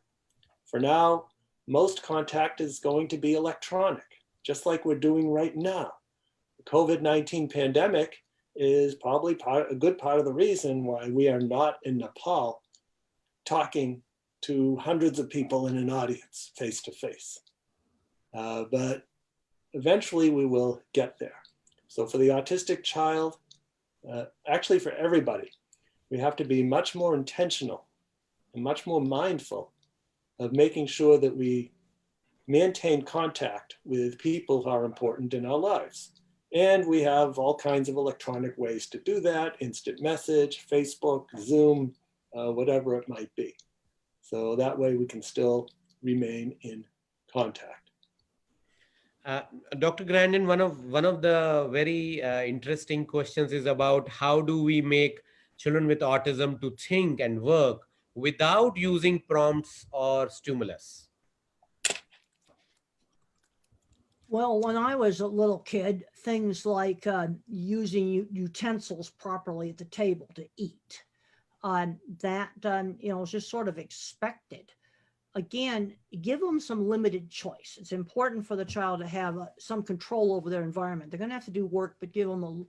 For now, most contact is going to be electronic, just like we're doing right now. The COVID-19 pandemic is probably a good part of the reason why we are not in Nepal talking to hundreds of people in an audience face to face. But eventually we will get there. So for the autistic child, actually for everybody, we have to be much more intentional and much more mindful of making sure that we maintain contact with people who are important in our lives. And we have all kinds of electronic ways to do that: instant message, Facebook, Zoom, whatever it might be. So that way we can still remain in contact. Dr. Grandin, one of the very interesting questions is about how do we make children with autism to think and work without using prompts or stimulus? Well, when I was a little kid, things like using utensils properly at the table to eat, that is just sort of expected. Again, give them some limited choice. It's important for the child to have some control over their environment. They're going to have to do work, but give them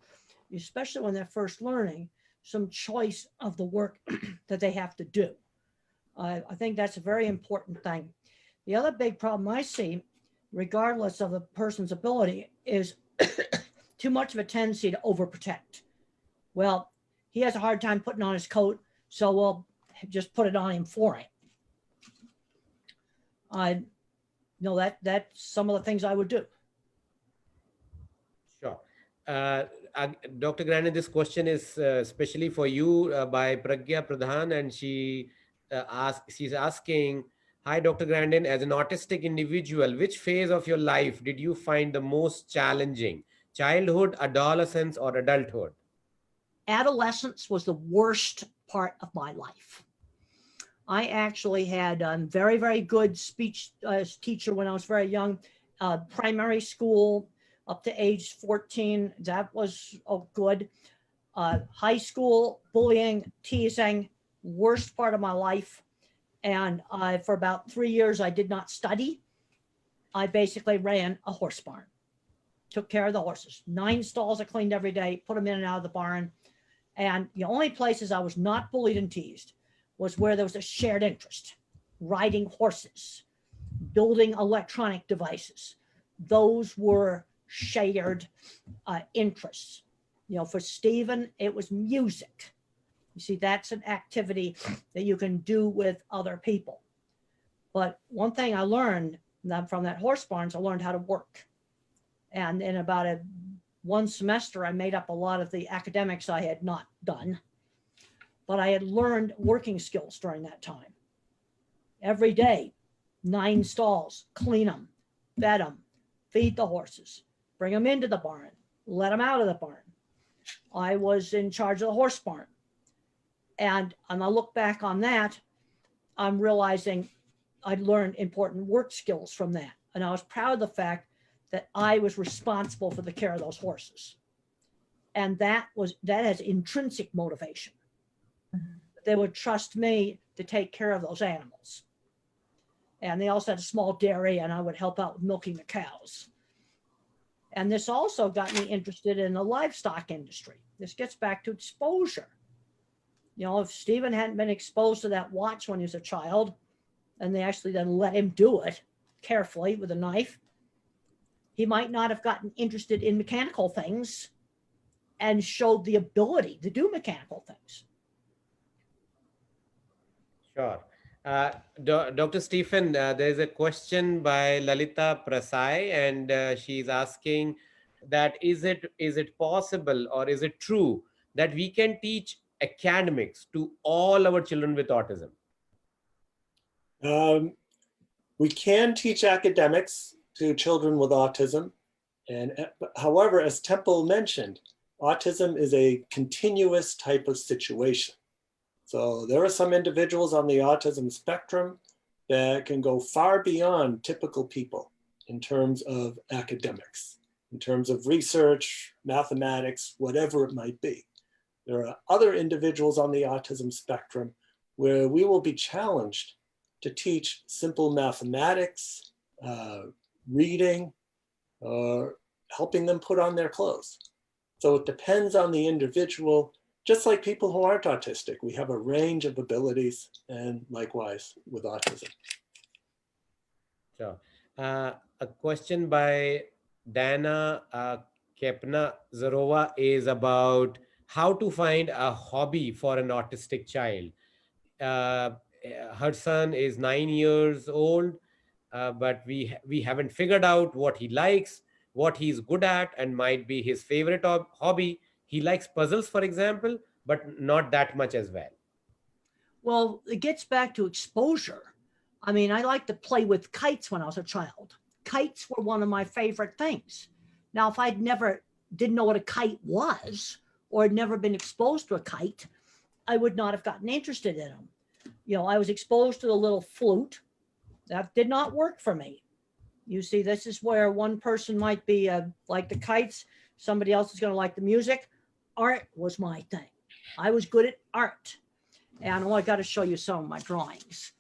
especially when they're first learning, some choice of the work that they have to do. I think that's a very important thing. The other big problem I see, regardless of the person's ability, is too much of a tendency to overprotect. Well, he has a hard time putting on his coat, so we'll just put it on him for him. I know that's some of the things I would do. Sure. Dr. Grandin, this question is especially for you by Pragya Pradhan, and she's asking, hi, Dr. Grandin, as an autistic individual, which phase of your life did you find the most challenging? Childhood, adolescence, or adulthood? Adolescence was the worst part of my life. I actually had a very, very good speech teacher when I was very young. Primary school up to age 14, that was good. High school, bullying, teasing, worst part of my life. And for about 3 years, I did not study. I basically ran a horse barn, took care of the horses. 9 stalls I cleaned every day, put them in and out of the barn. And the only places I was not bullied and teased was where there was a shared interest, riding horses, building electronic devices. Those were shared interests. You know, for Stephen, it was music. You see, that's an activity that you can do with other people. But one thing I learned from that horse barns, I learned how to work. And in about one semester, I made up a lot of the academics I had not done. But I had learned working skills during that time. Every day, 9 stalls, clean them, vet them, feed the horses, bring them into the barn, let them out of the barn. I was in charge of the horse barn. And I look back on that, I'm realizing I'd learned important work skills from that. And I was proud of the fact that I was responsible for the care of those horses. And that has intrinsic motivation. They would trust me to take care of those animals. And they also had a small dairy, and I would help out with milking the cows. And this also got me interested in the livestock industry. This gets back to exposure. You know, if Stephen hadn't been exposed to that watch when he was a child, and they actually then let him do it carefully with a knife, he might not have gotten interested in mechanical things and showed the ability to do mechanical things. Sure. Dr. Stephen, there's a question by Lalita Prasai, and she's asking that is it possible or is it true that we can teach academics to all our children with autism? We can teach academics to children with autism. And however, as Temple mentioned, autism is a continuous type of situation. So there are some individuals on the autism spectrum that can go far beyond typical people in terms of academics, in terms of research, mathematics, whatever it might be. There are other individuals on the autism spectrum where we will be challenged to teach simple mathematics, reading, or helping them put on their clothes. So it depends on the individual. Just like people who aren't autistic, we have a range of abilities, and likewise with autism. Sure. A question by Dana Kepna Zarova is about how to find a hobby for an autistic child. Her son is 9 years old, but we haven't figured out what he likes, what he's good at, and might be his favorite hobby. He likes puzzles, for example, but not that much as well. Well, it gets back to exposure. I mean, I liked to play with kites when I was a child. Kites were one of my favorite things. Now, if I'd never didn't know what a kite was or had never been exposed to a kite, I would not have gotten interested in them. You know, I was exposed to the little flute. That did not work for me. You see, this is where one person might be like the kites, somebody else is going to like the music. Art was my thing. I was good at art. And I got to show you some of my drawings.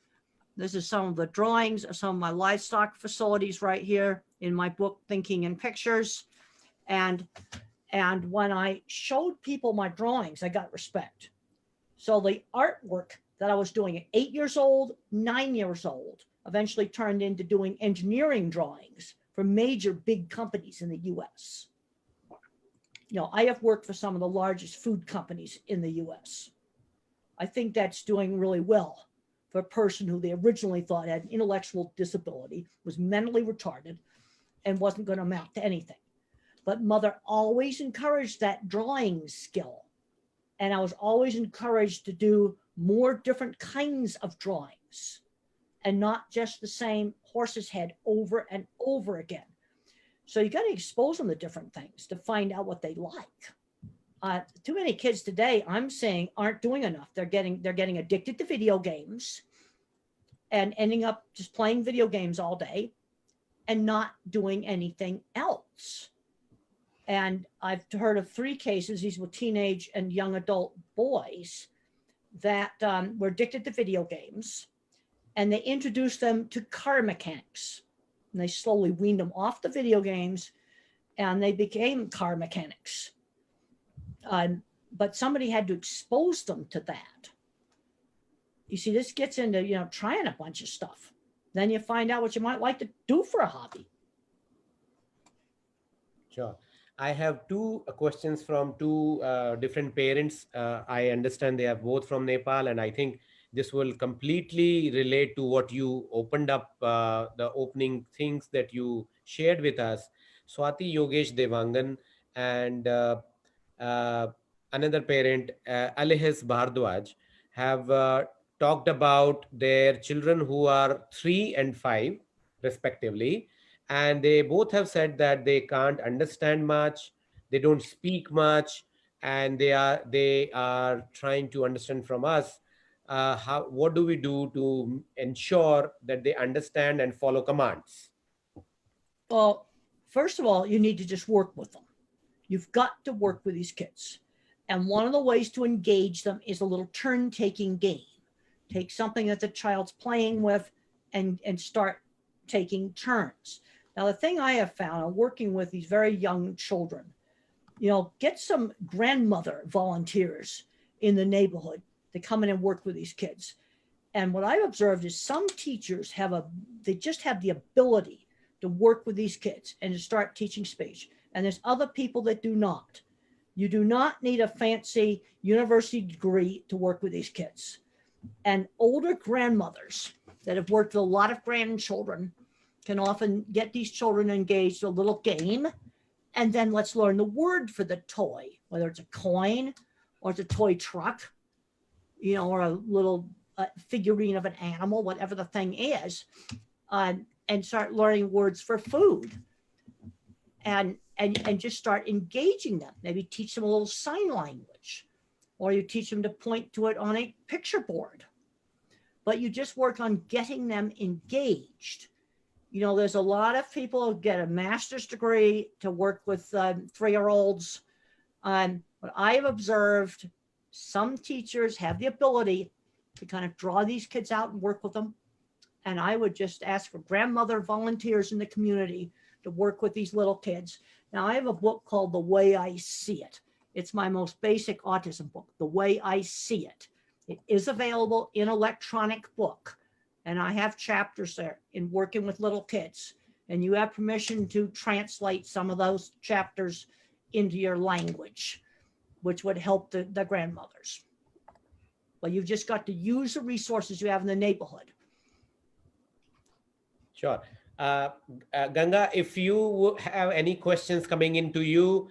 This is some of the drawings of some of my livestock facilities right here in my book, Thinking in Pictures. And And when I showed people my drawings, I got respect. So the artwork that I was doing at 8 years old, 9 years old, eventually turned into doing engineering drawings for major big companies in the US. You know, I have worked for some of the largest food companies in the US. I think that's doing really well for a person who they originally thought had an intellectual disability, was mentally retarded, and wasn't going to amount to anything. But mother always encouraged that drawing skill. And I was always encouraged to do more different kinds of drawings and not just the same horse's head over and over again. So you got to expose them to different things to find out what they like. Too many kids today, I'm saying, aren't doing enough. They're getting addicted to video games and ending up just playing video games all day and not doing anything else. And I've heard of 3 cases, these were teenage and young adult boys that were addicted to video games, and they introduced them to car mechanics. And they slowly weaned them off the video games, and they became car mechanics. But somebody had to expose them to that. You see, this gets into, you know, trying a bunch of stuff. Then you find out what you might like to do for a hobby. Sure. I have 2 questions from 2 different parents. I understand they are both from Nepal, and I think this will completely relate to what you opened up, the opening things that you shared with us. Swati Yogesh Devangan and another parent, Alihes Bhardwaj, have talked about their children who are 3 and 5, respectively. And they both have said that they can't understand much, they don't speak much, and they are trying to understand from us what do we do to ensure that they understand and follow commands. Well, first of all, you need to just work with them. You've got to work with these kids. And one of the ways to engage them is a little turn-taking game. Take something that the child's playing with and start taking turns. Now, the thing I have found working with these very young children, you know, get some grandmother volunteers in the neighborhood to come in and work with these kids. And what I've observed is some teachers they just have the ability to work with these kids and to start teaching speech. And there's other people that do not. You do not need a fancy university degree to work with these kids. And older grandmothers that have worked with a lot of grandchildren can often get these children engaged in a little game. And then let's learn the word for the toy, whether it's a coin or it's a toy truck, you know, or a little figurine of an animal, whatever the thing is, and start learning words for food. And just start engaging them. Maybe teach them a little sign language, or you teach them to point to it on a picture board. But you just work on getting them engaged. You know, there's a lot of people who get a master's degree to work with 3-year-olds. What I have observed, some teachers have the ability to kind of draw these kids out and work with them. And I would just ask for grandmother volunteers in the community to work with these little kids. Now, I have a book called The Way I See It. It's my most basic autism book, The Way I See It. It is available in electronic book. And I have chapters there in working with little kids. And you have permission to translate some of those chapters into your language, which would help the grandmothers. But you've just got to use the resources you have in the neighborhood. Sure. Ganga, if you have any questions coming into you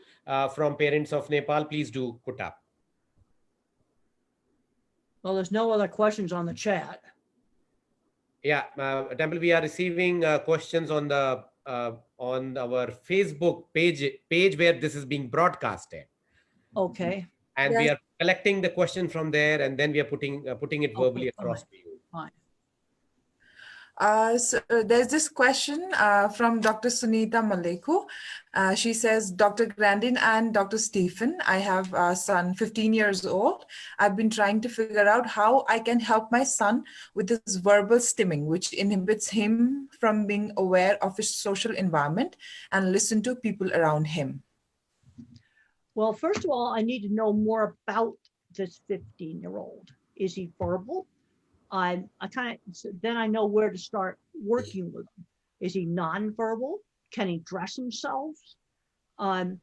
from parents of Nepal, please do put up. Well, there's no other questions on the chat. Yeah, Temple, we are receiving questions on the on our Facebook page where this is being broadcasted. Okay. And Yes. we are collecting the question from there, and then we are putting it verbally Okay, across fine. to you. Fine. So there's this question from Dr. Sunita Maleku. She says, Dr. Grandin and Dr. Stephen, I have a son, 15 years old. I've been trying to figure out how I can help my son with his verbal stimming, which inhibits him from being aware of his social environment and listen to people around him. Well, first of all, I need to know more about this 15-year-old. Is he verbal? Then I know where to start working with him. Is he nonverbal? Can he dress himself? For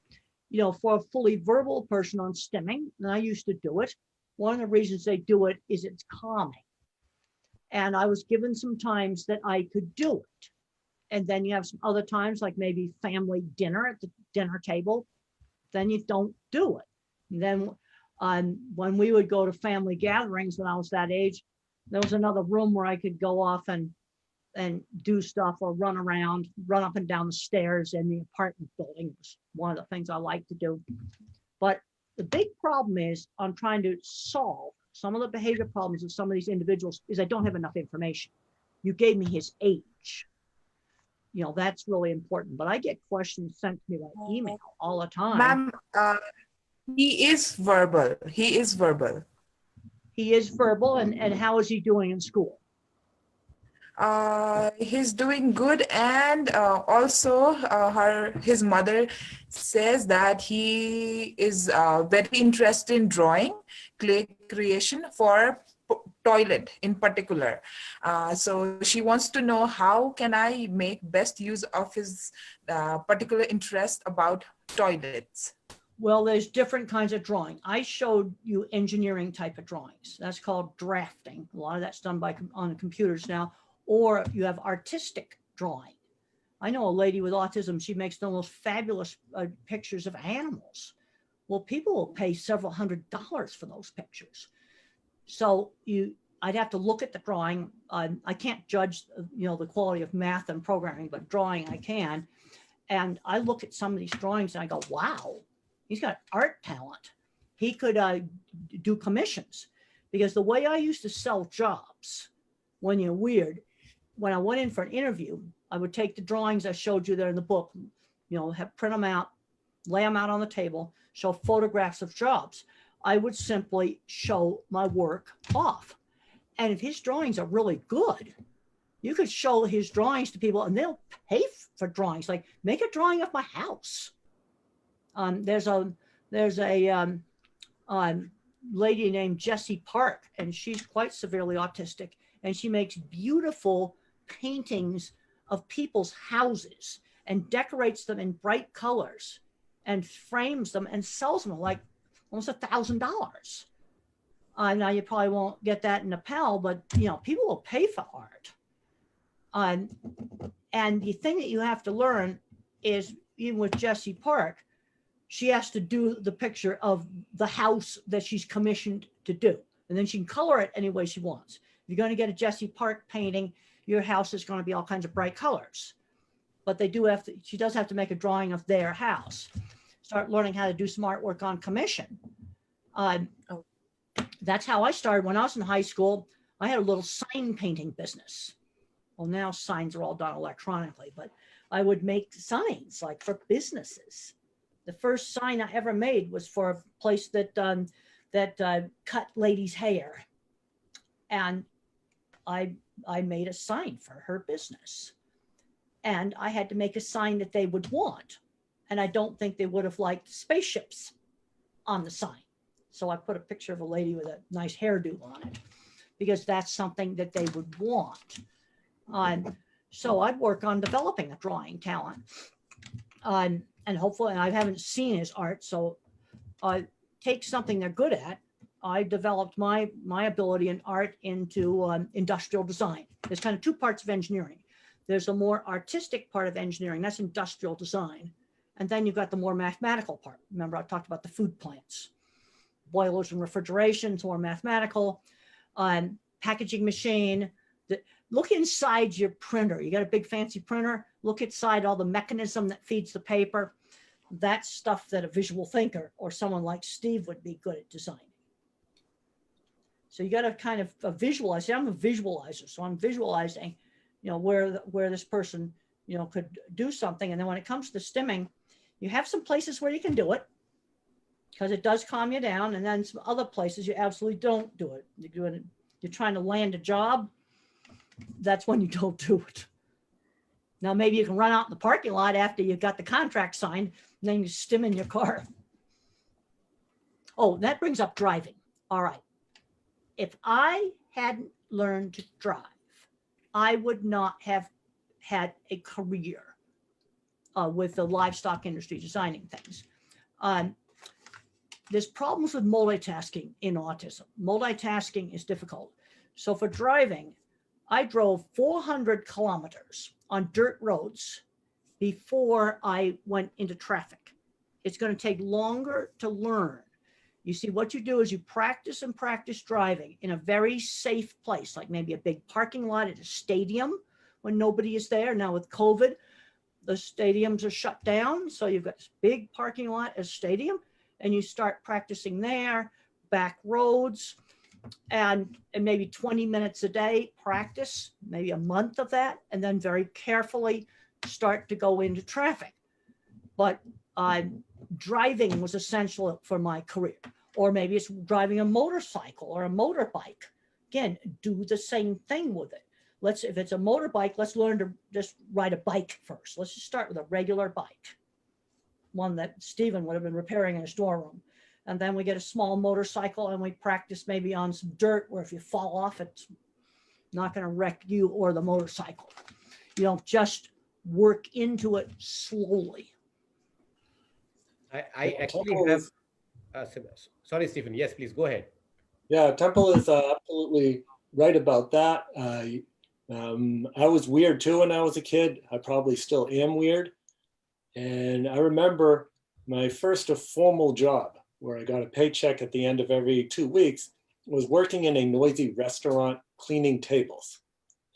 a fully verbal person on stimming, and I used to do it, one of the reasons they do it is it's calming. And I was given some times that I could do it. And then you have some other times, like maybe family dinner at the dinner table, then you don't do it. And then when we would go to family gatherings when I was that age, there was another room where I could go off and do stuff or run around, run up and down the stairs in the apartment building. Was one of the things I like to do. But the big problem is I'm trying to solve some of the behavior problems of some of these individuals is I don't have enough information. You gave me his age. That's really important. But I get questions sent to me by email all the time. Ma'am, he is verbal. He is verbal. He is verbal. And how is he doing in school? He's doing good, and also his mother says that he is very interested in drawing, clay creation for toilet in particular. So she wants to know how can I make best use of his particular interest about toilets. Well, there's different kinds of drawing. I showed you engineering type of drawings. That's called drafting. A lot of that's done on computers now. Or you have artistic drawing. I know a lady with autism, she makes the most fabulous pictures of animals. Well, people will pay several $100s for those pictures. So I'd have to look at the drawing. I can't judge, the quality of math and programming, but drawing I can. And I look at some of these drawings and I go, wow, he's got art talent. He could do commissions, because the way I used to sell jobs when you're weird, when I went in for an interview, I would take the drawings I showed you there in the book, print them out, lay them out on the table, show photographs of jobs. I would simply show my work off. And if his drawings are really good, you could show his drawings to people and they'll pay for drawings. Like, make a drawing of my house. There's a lady named Jessie Park, and she's quite severely autistic, and she makes beautiful paintings of people's houses and decorates them in bright colors and frames them and sells them like almost $1,000. Now you probably won't get that in Nepal, but people will pay for art. And the thing that you have to learn is, even with Jessie Park, she has to do the picture of the house that she's commissioned to do. And then she can color it any way she wants. If you're going to get a Jessie Park painting, your house is going to be all kinds of bright colors. But she does have to make a drawing of their house. Start learning how to do some artwork on commission. That's how I started. When I was in high school, I had a little sign painting business. Well, now signs are all done electronically, but I would make signs like for businesses. The first sign I ever made was for a place that cut ladies' hair. And I made a sign for her business. And I had to make a sign that they would want. And I don't think they would have liked spaceships on the sign. So I put a picture of a lady with a nice hairdo on it, because that's something that they would want. So I'd work on developing a drawing talent. And hopefully, I haven't seen his art, so I take something they're good at. I developed my ability in art into industrial design. There's kind of two parts of engineering. There's a more artistic part of engineering, that's industrial design. And then you've got the more mathematical part. Remember, I talked about the food plants. Boilers and refrigeration, it's more mathematical. Packaging machine. Look inside your printer. You got a big fancy printer, look inside all the mechanism that feeds the paper. That's stuff that a visual thinker or someone like Steve would be good at designing. So you got to kind of visualize. I'm a visualizer, so I'm visualizing, where this person, could do something. And then when it comes to stimming, you have some places where you can do it because it does calm you down, and then some other places you absolutely don't do it. You're trying to land a job. That's when you don't do it. Now, maybe you can run out in the parking lot after you've got the contract signed, and then you stim in your car. Oh, that brings up driving. All right. If I hadn't learned to drive, I would not have had a career with the livestock industry designing things. There's problems with multitasking in autism. Multitasking is difficult. So for driving, I drove 400 kilometers on dirt roads before I went into traffic. It's going to take longer to learn. You see, what you do is you practice and practice driving in a very safe place, like maybe a big parking lot at a stadium when nobody is there. Now with COVID, the stadiums are shut down. So you've got this big parking lot as a stadium, and you start practicing there, back roads, and maybe 20 minutes a day practice, maybe a month of that, and then very carefully start to go into traffic. But driving was essential for my career. Or maybe it's driving a motorcycle or a motorbike. Again, do the same thing with it. If it's a motorbike, let's learn to just ride a bike first. Let's just start with a regular bike, one that Stephen would have been repairing in his storeroom. And then we get a small motorcycle and we practice maybe on some dirt where if you fall off, it's not going to wreck you or the motorcycle. You don't just work into it slowly. I actually have, sorry, Stephen. Yes, please go ahead. Yeah, Temple is absolutely right about that. I was weird too when I was a kid. I probably still am weird. And I remember my first formal job where I got a paycheck at the end of every 2 weeks was working in a noisy restaurant cleaning tables.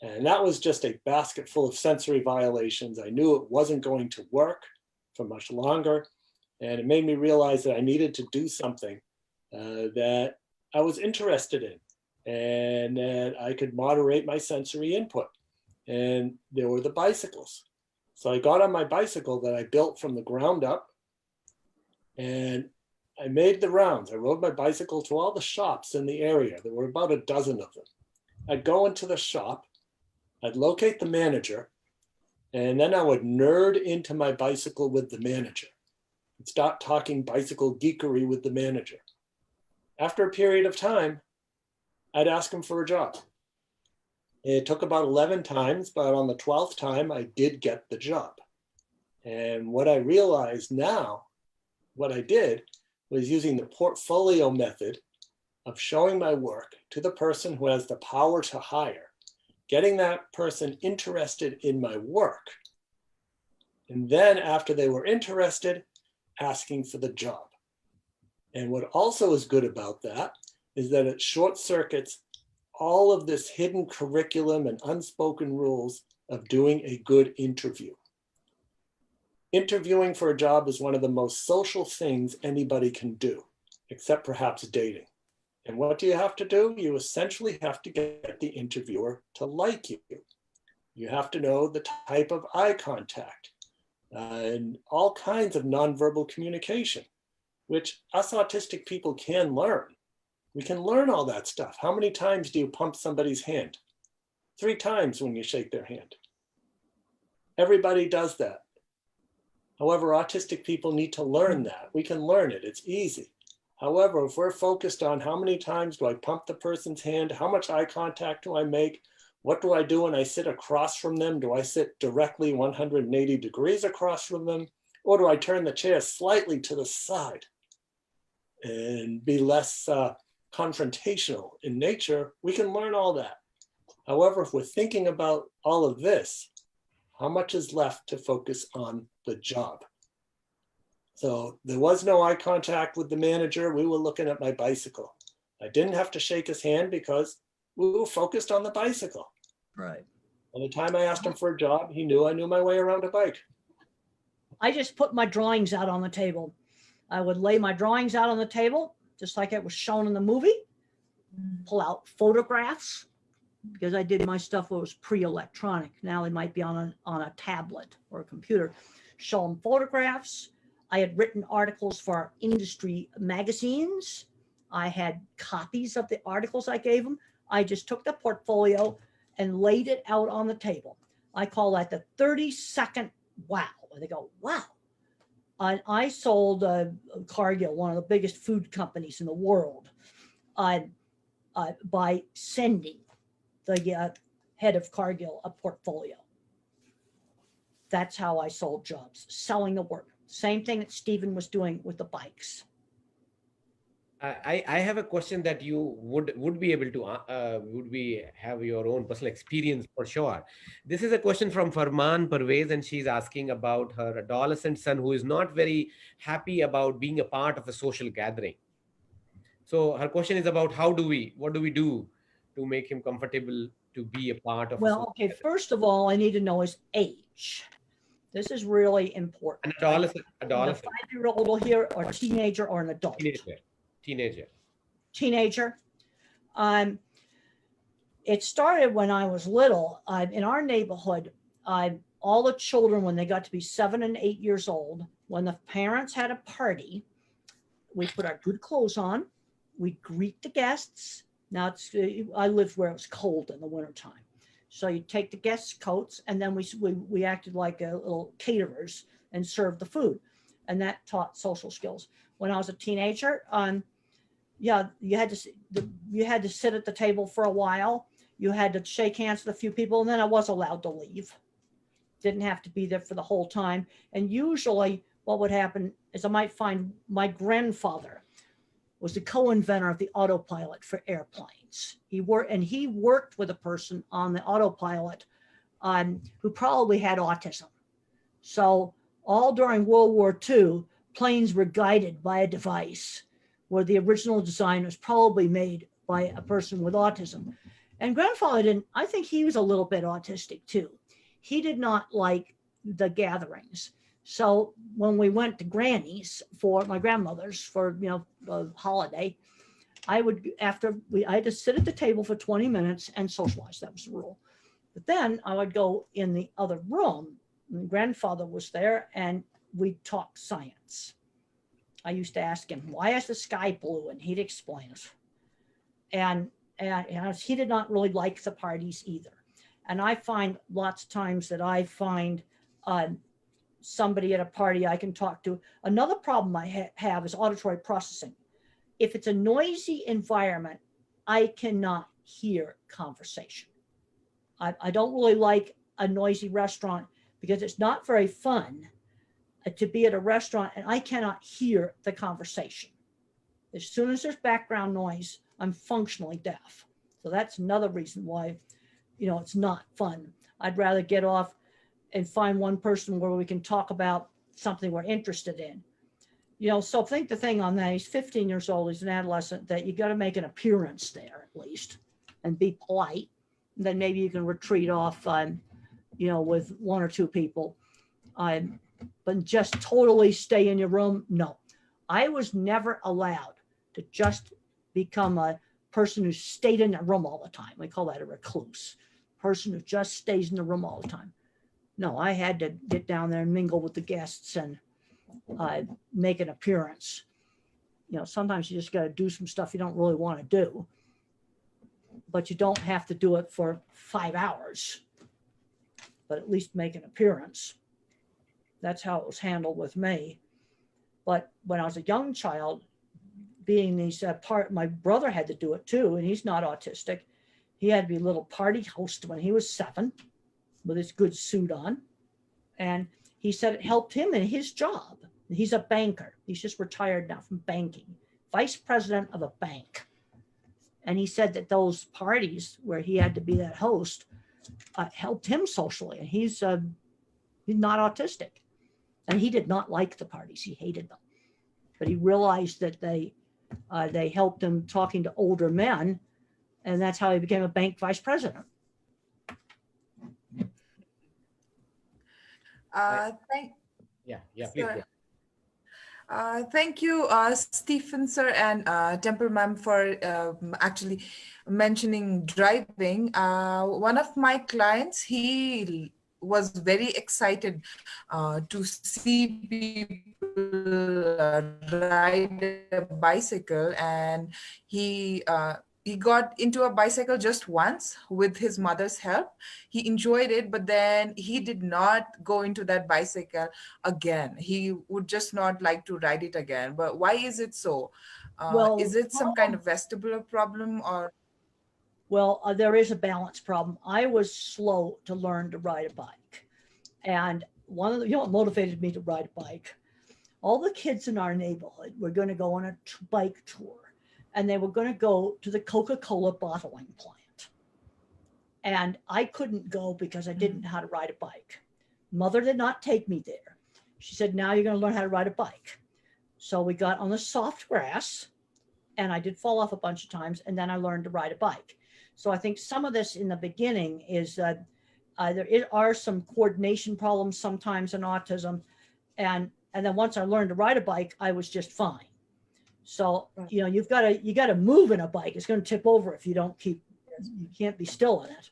And that was just a basket full of sensory violations. I knew it wasn't going to work for much longer. And it made me realize that I needed to do something that I was interested in and that I could moderate my sensory input. And there were the bicycles. So I got on my bicycle that I built from the ground up and I made the rounds. I rode my bicycle to all the shops in the area. There were about a dozen of them. I'd go into the shop, I'd locate the manager, and then I would nerd into my bicycle with the manager and start talking bicycle geekery with the manager. After a period of time, I'd ask him for a job. It took about 11 times, but on the 12th time, I did get the job. And what I realized now, what I did was using the portfolio method of showing my work to the person who has the power to hire, getting that person interested in my work. And then after they were interested, asking for the job. And what also is good about that is that it short circuits all of this hidden curriculum and unspoken rules of doing a good interview. Interviewing for a job is one of the most social things anybody can do, except perhaps dating. And what do you have to do? You essentially have to get the interviewer to like you. You have to know the type of eye contact and all kinds of nonverbal communication, which us autistic people can learn. We can learn all that stuff. How many times do you pump somebody's hand? 3 times when you shake their hand. Everybody does that. However, autistic people need to learn that. We can learn it, it's easy. However, if we're focused on how many times do I pump the person's hand, how much eye contact do I make, what do I do when I sit across from them? Do I sit directly 180 degrees across from them? Or do I turn the chair slightly to the side and be less confrontational in nature? We can learn all that. However, if we're thinking about all of this, how much is left to focus on the job? So there was no eye contact with the manager. We were looking at my bicycle. I didn't have to shake his hand because we were focused on the bicycle. Right. By the time I asked him for a job, he knew I knew my way around a bike. I just put my drawings out on the table. I would lay my drawings out on the table, just like it was shown in the movie, pull out photographs, because I did my stuff when it was pre-electronic. Now they might be on a tablet or a computer. Show them photographs. I had written articles for industry magazines. I had copies of the articles I gave them. I just took the portfolio and laid it out on the table. I call that the 30-second wow. And they go, wow. I sold Cargill, one of the biggest food companies in the world, by sending the head of Cargill a portfolio. That's how I sold jobs, selling the work. Same thing that Stephen was doing with the bikes. I have a question that you would be able to would be have your own personal experience for sure. This is a question from Farman Parvez, and she's asking about her adolescent son who is not very happy about being a part of a social gathering. So her question is about what do we do to make him comfortable to be a part of a Well, social okay, gathering? first of all, I need to know his age. This is really important. An adolescent, A 5-year-old here, or a teenager, or an adult. teenager. Teenager. It started when I was little. In our neighborhood, all the children, when they got to be 7 and 8 years old, when the parents had a party, we put our good clothes on, we greet the guests. Now, I lived where it was cold in the wintertime. So you take the guests' coats, and then we acted like a little caterers and served the food. And that taught social skills. When I was a teenager, yeah, you had to sit at the table for a while. You had to shake hands with a few people, and then I was allowed to leave. Didn't have to be there for the whole time. And usually what would happen is I might find my grandfather was the co-inventor of the autopilot for airplanes. He worked with a person on the autopilot who probably had autism. So all during World War II, planes were guided by a device where the original design was probably made by a person with autism. And grandfather I think he was a little bit autistic too. He did not like the gatherings. So when we went to Granny's for my grandmother's for, a holiday, I had to sit at the table for 20 minutes and socialize. That was the rule. But then I would go in the other room, and grandfather was there, and we'd talk science. I used to ask him, why is the sky blue? And he'd explain it. And he did not really like the parties either. And I find lots of times that I find somebody at a party I can talk to. Another problem I have is auditory processing. If it's a noisy environment, I cannot hear conversation. I don't really like a noisy restaurant because it's not very fun to be at a restaurant and I cannot hear the conversation. As soon as there's background noise, I'm functionally deaf. So that's another reason why, it's not fun. I'd rather get off and find one person where we can talk about something we're interested in. So think the thing on that, he's 15 years old, he's an adolescent, that you got to make an appearance there at least and be polite. And then maybe you can retreat off, with one or two people. But just totally stay in your room, no. I was never allowed to just become a person who stayed in a room all the time. We call that a recluse, person who just stays in the room all the time. No, I had to get down there and mingle with the guests and make an appearance. Sometimes you just got to do some stuff you don't really want to do, but you don't have to do it for 5 hours, but at least make an appearance. That's how it was handled with me. But when I was a young child, being these my brother had to do it too, and he's not autistic. He had to be a little party host when he was 7 with his good suit on. And he said it helped him in his job. He's a banker. He's just retired now from banking, vice president of a bank. And he said that those parties where he had to be that host helped him socially. And he's not autistic. And he did not like the parties. He hated them. But he realized that they helped him talking to older men. And that's how he became a bank vice president. Please go. Thank you, Stephen sir and Temple ma'am for actually mentioning driving. One of my clients, he was very excited to see people ride a bicycle, and he he got into a bicycle just once with his mother's help. He enjoyed it, but then he did not go into that bicycle again. He would just not like to ride it again. But why is it so? Well, Is it some kind of vestibular problem or? there is a balance problem. I was slow to learn to ride a bike. And one of the, what motivated me to ride a bike? All the kids in our neighborhood were going to go on a bike tour, and they were going to go to the Coca-Cola bottling plant. And I couldn't go because I didn't know how to ride a bike. Mother did not take me there. She said, now you're going to learn how to ride a bike. So we got on the soft grass, and I did fall off a bunch of times, and then I learned to ride a bike. So I think some of this in the beginning is that there are some coordination problems sometimes in autism. And then once I learned to ride a bike, I was just fine. So, you know, you got to move in a bike. It's going to tip over if you don't you can't be still in it.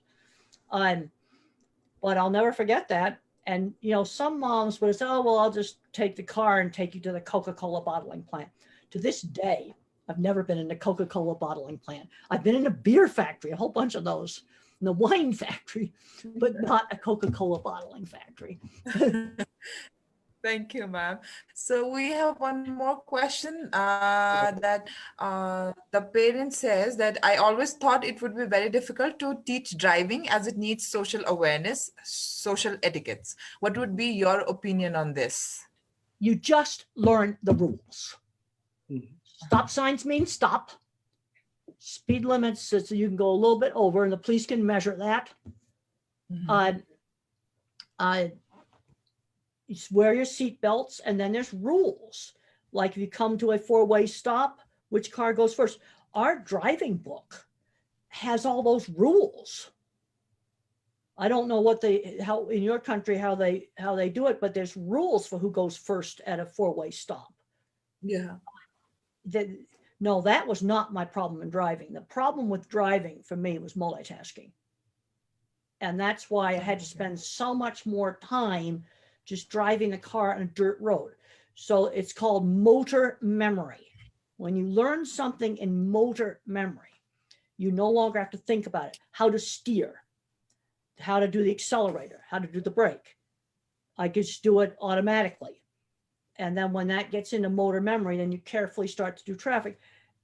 But I'll never forget that. And, you know, some moms would say, oh, well, I'll just take the car and take you to the Coca-Cola bottling plant. To this day, I've never been in the Coca-Cola bottling plant. I've been in a beer factory, a whole bunch of those, in the wine factory, but not a Coca-Cola bottling factory. Thank you, ma'am. So we have one more question that the parent says that I always thought it would be very difficult to teach driving as it needs social awareness, social etiquettes. What would be your opinion on this? You just learn the rules. Mhm. Stop signs mean stop. Speed limits, so you can go a little bit over and the police can measure that. You wear your seat belts, and then there's rules. Like if you come to a four-way stop, which car goes first? Our driving book has all those rules. I don't know how in your country how they do it, but there's rules for who goes first at a four-way stop. Yeah. No, that was not my problem in driving. The problem with driving for me was multitasking. And that's why I had to spend so much more time just driving the car on a dirt road. So it's called motor memory. When you learn something in motor memory, you no longer have to think about it, how to steer, how to do the accelerator, how to do the brake. I could just do it automatically. And then when that gets into motor memory, then you carefully start to do traffic.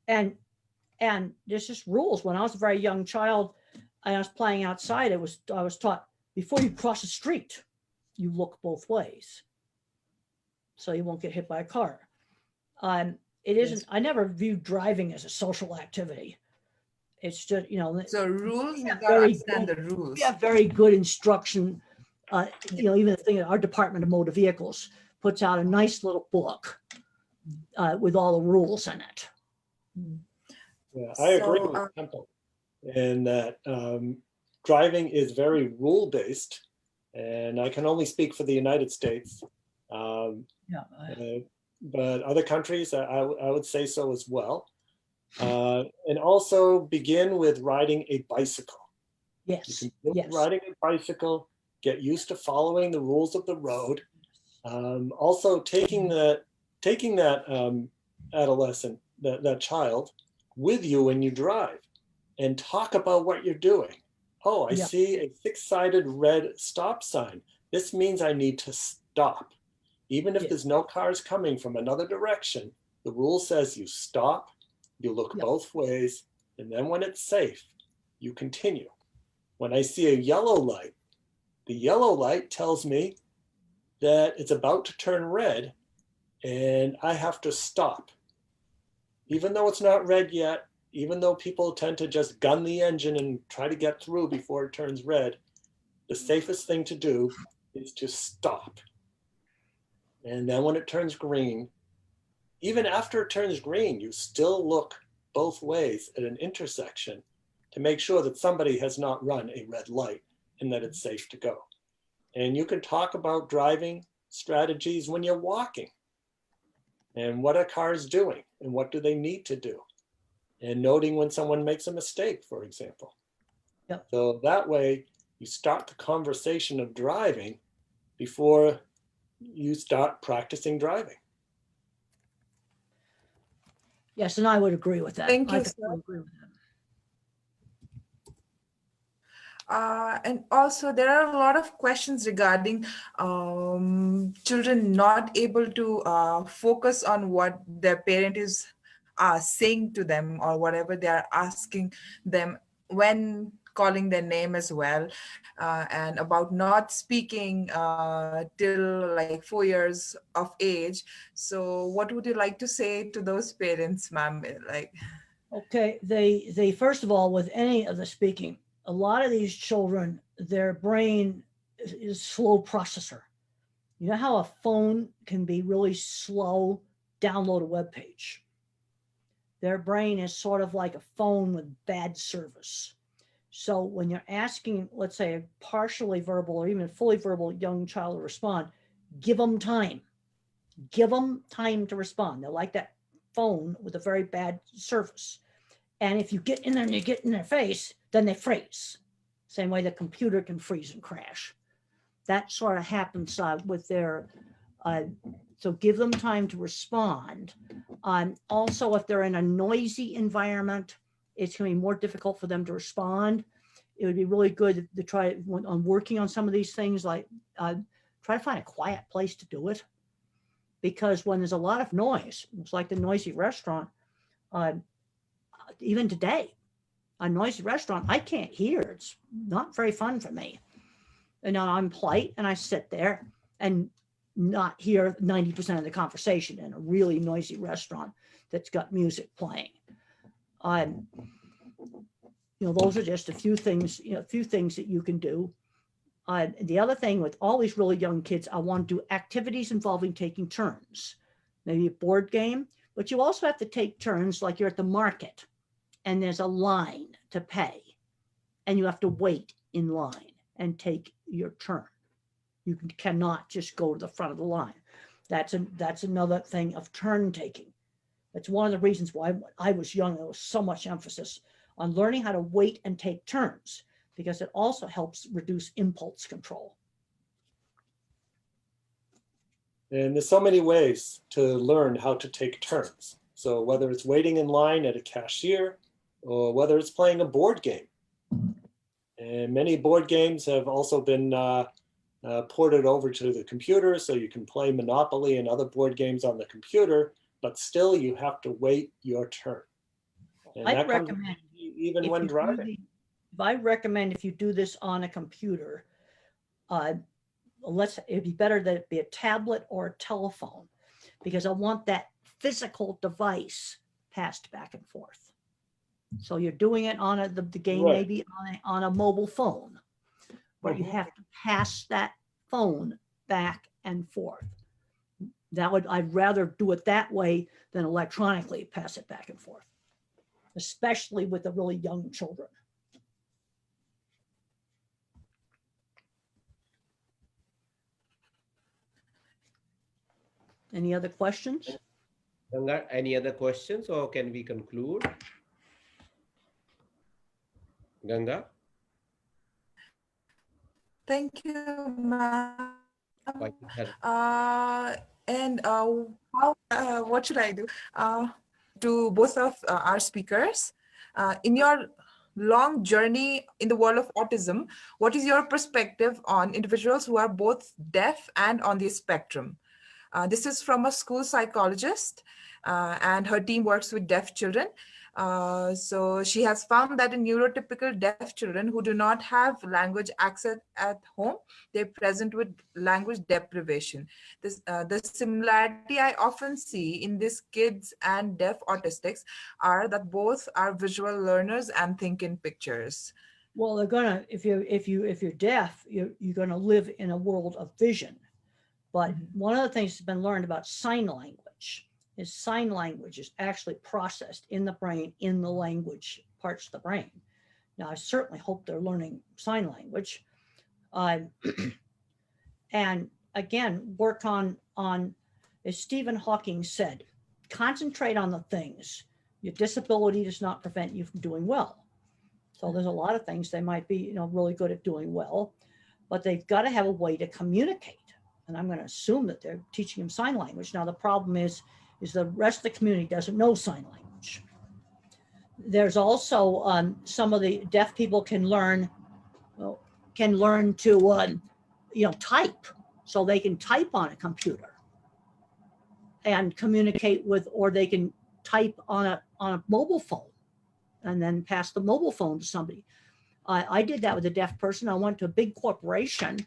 And there's just rules. When I was a very young child, I was playing outside, I was taught, before you cross the street, you look both ways so you won't get hit by a car. It isn't, I never viewed driving as a social activity. It's just, you know. So rules, you gotta very understand the good- rules. We have very good instruction. You know, even the thing that our Department of Motor Vehicles puts out a nice little book with all the rules in it. Yeah, I agree So, with Temple in that driving is very rule-based, and I can only speak for the United States. But other countries, I would say so as well. And also begin with riding a bicycle. Yes, You can yes. riding a bicycle, get used to following the rules of the road. Also taking that adolescent, that child with you when you drive and talk about what you're doing. Oh, I Yeah. see a six-sided red stop sign. This means I need to stop. Even if Yeah. there's no cars coming from another direction, the rule says you stop, you look Yeah. both ways, and then when it's safe, you continue. When I see a yellow light, the yellow light tells me that it's about to turn red and I have to stop. Even though it's not red yet, even though people tend to just gun the engine and try to get through before it turns red, the safest thing to do is to stop. And then when it turns green, even after it turns green, you still look both ways at an intersection to make sure that somebody has not run a red light and that it's safe to go. And you can talk about driving strategies when you're walking and what are cars doing and what do they need to do, and noting when someone makes a mistake, for example. Yep. So that way you start the conversation of driving before you start practicing driving. Yes, and I would agree with that. Thank I you, think I sir. would agree with that. And also there are a lot of questions regarding children not able to focus on what their parent is saying to them or whatever they are asking them when calling their name as well, and about not speaking till like 4 years of age. So what would you like to say to those parents, ma'am? Like, Okay, they first of all, with any of the speaking, a lot of these children, their brain is slow processor. You know how a phone can be really slow, download a web page. Their brain is sort of like a phone with bad service. So when you're asking, let's say, a partially verbal or even a fully verbal young child to respond, give them time. Give them time to respond. They're like that phone with a very bad service. And if you get in there and you get in their face, then they freeze. Same way the computer can freeze and crash. That sort of happens with their, so give them time to respond. Also, if they're in a noisy environment, it's going to be more difficult for them to respond. It would be really good to try on working on some of these things, like try to find a quiet place to do it. Because when there's a lot of noise, it's like the noisy restaurant, even today, a noisy restaurant, I can't hear. It's not very fun for me. And I'm polite and I sit there and not hear 90% of the conversation in a really noisy restaurant that's got music playing. Those are just a few things, that you can do. The other thing with all these really young kids, I want to do activities involving taking turns, maybe a board game, but you also have to take turns like you're at the market and there's a line to pay and you have to wait in line and take your turn. You cannot just go to the front of the line. That's another thing of turn taking. That's one of the reasons why when I was young, there was so much emphasis on learning how to wait and take turns, because it also helps reduce impulse control. And there's so many ways to learn how to take turns. So whether it's waiting in line at a cashier or whether it's playing a board game. And many board games have also been ported over to the computer, so you can play Monopoly and other board games on the computer, but still you have to wait your turn. And I'd recommend, even when driving. I recommend if you do this on a computer, it'd be better that it be a tablet or a telephone, because I want that physical device passed back and forth. So you're doing it on the game, Right. maybe on a mobile phone, where you have to pass that phone back and forth. I'd rather do it that way than electronically pass it back and forth, especially with the really young children. Any other questions? Ganga, any other questions, or can we conclude? Ganga? thank you, ma'am. What should I do? To both of our speakers, in your long journey in the world of autism, what is your perspective on individuals who are both deaf and on the spectrum? This is from a school psychologist, and her team works with deaf children. So she has found that in neurotypical deaf children who do not have language access at home, they're present with language deprivation. The similarity I often see in these kids and deaf autistics are that both are visual learners and think in pictures. Well, they're gonna, if you're deaf, you're gonna live in a world of vision. But one of the things that's been learned about sign language is actually processed in the brain, in the language parts of the brain. Now, I certainly hope they're learning sign language. And again, work on, as Stephen Hawking said, concentrate on the things. Your disability does not prevent you from doing well. So there's a lot of things they might be, really good at doing well, but they've got to have a way to communicate. And I'm going to assume that they're teaching them sign language. Now, the problem is the rest of the community doesn't know sign language. There's also some of the deaf people can learn well, can learn to, type, so they can type on a computer and communicate with, or they can type on a mobile phone and then pass the mobile phone to somebody. I did that with a deaf person. I went to a big corporation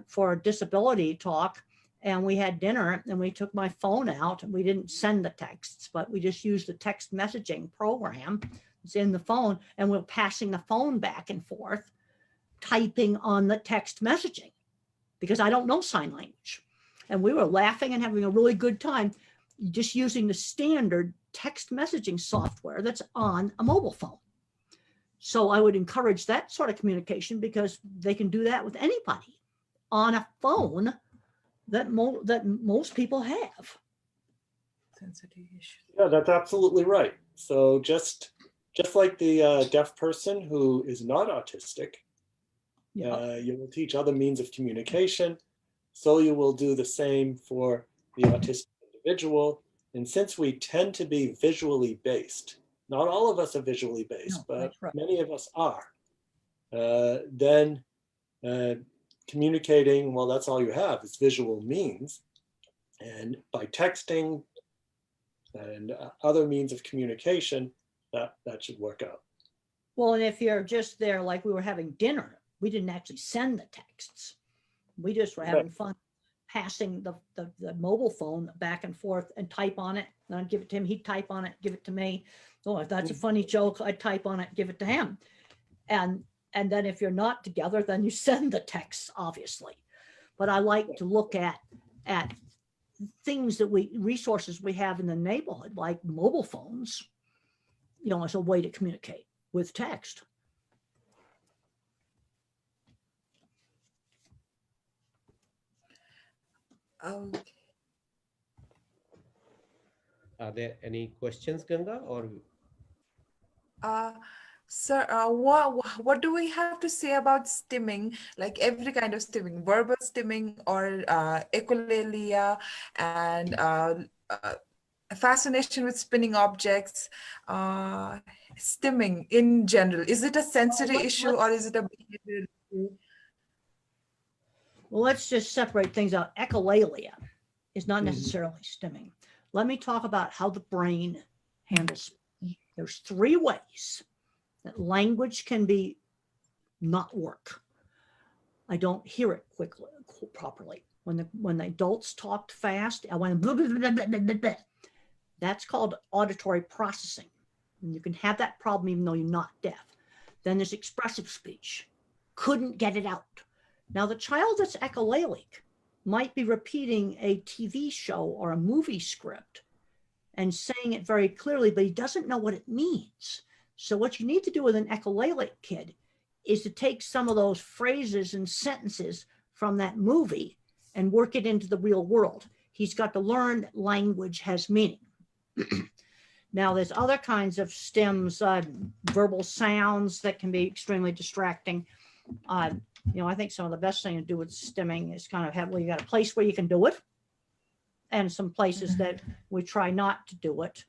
for a disability talk, and we had dinner, and we took my phone out, and we didn't send the texts, but we just used the text messaging program. It's in the phone, and we're passing the phone back and forth, typing on the text messaging, because I don't know sign language. And we were laughing and having a really good time just using the standard text messaging software that's on a mobile phone. So I would encourage that sort of communication, because they can do that with anybody on a phone that most people have. Sensitive issue. Yeah, that's absolutely right. So just like the deaf person who is not autistic, Yeah. you will teach other means of communication. So you will do the same for the autistic individual. And since we tend to be visually based, not all of us are visually based, No, but that's right. many of us are, then communicating, well, that's all you have is visual means. And by texting and other means of communication, that should work out. Well, and if you're just there, like we were having dinner, we didn't actually send the texts. We just were having fun passing the mobile phone back and forth and type on it. And I'd give it to him, he'd type on it, give it to me. Oh, if that's a funny joke, I'd type on it, give it to him. And then if you're not together, then you send the texts, obviously. But I like to look at things that resources we have in the neighborhood, like mobile phones, as a way to communicate with text. Okay. Are there any questions, Ganga? Or Sir, what do we have to say about stimming? Like every kind of stimming, verbal stimming or echolalia, and fascination with spinning objects, stimming in general. Is it a sensory issue or is it a behavior issue? Well, let's just separate things out. Echolalia is not necessarily stimming. Let me talk about how the brain handles. There's 3 ways that language can not work. I don't hear it properly. When the adults talked fast, I went blah, blah, blah, blah, blah, blah. That's called auditory processing. And you can have that problem even though you're not deaf. Then there's expressive speech. Couldn't get it out. Now the child that's echolalic might be repeating a TV show or a movie script and saying it very clearly, but he doesn't know what it means. So what you need to do with an echolalic kid is to take some of those phrases and sentences from that movie and work it into the real world. He's got to learn that language has meaning. Now there's other kinds of stems, verbal sounds that can be extremely distracting. I think some of the best thing to do with stimming is kind of you got a place where you can do it, and some places that we try not to do it.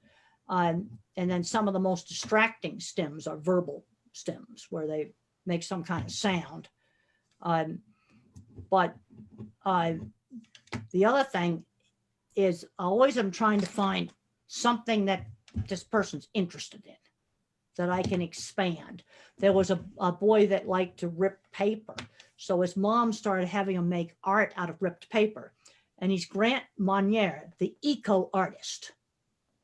And then some of the most distracting stems are verbal stems, where they make some kind of sound. But the other thing is always I'm trying to find something that this person's interested in, that I can expand. There was a boy that liked to rip paper. So his mom started having him make art out of ripped paper. And he's Grant Monnier, the eco artist.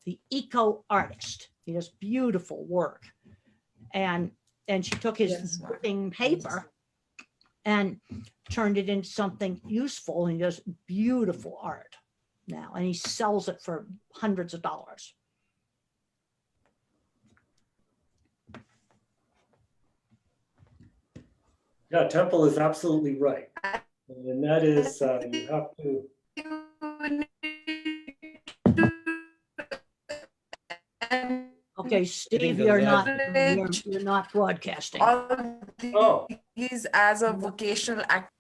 The eco artist. He does beautiful work. And she took his ripping paper and turned it into something useful, and he does beautiful art now. And he sells it for hundreds of dollars. Yeah, Temple is absolutely right. And that is, you have to. Okay, Steve, you're not broadcasting. All these as a vocational act.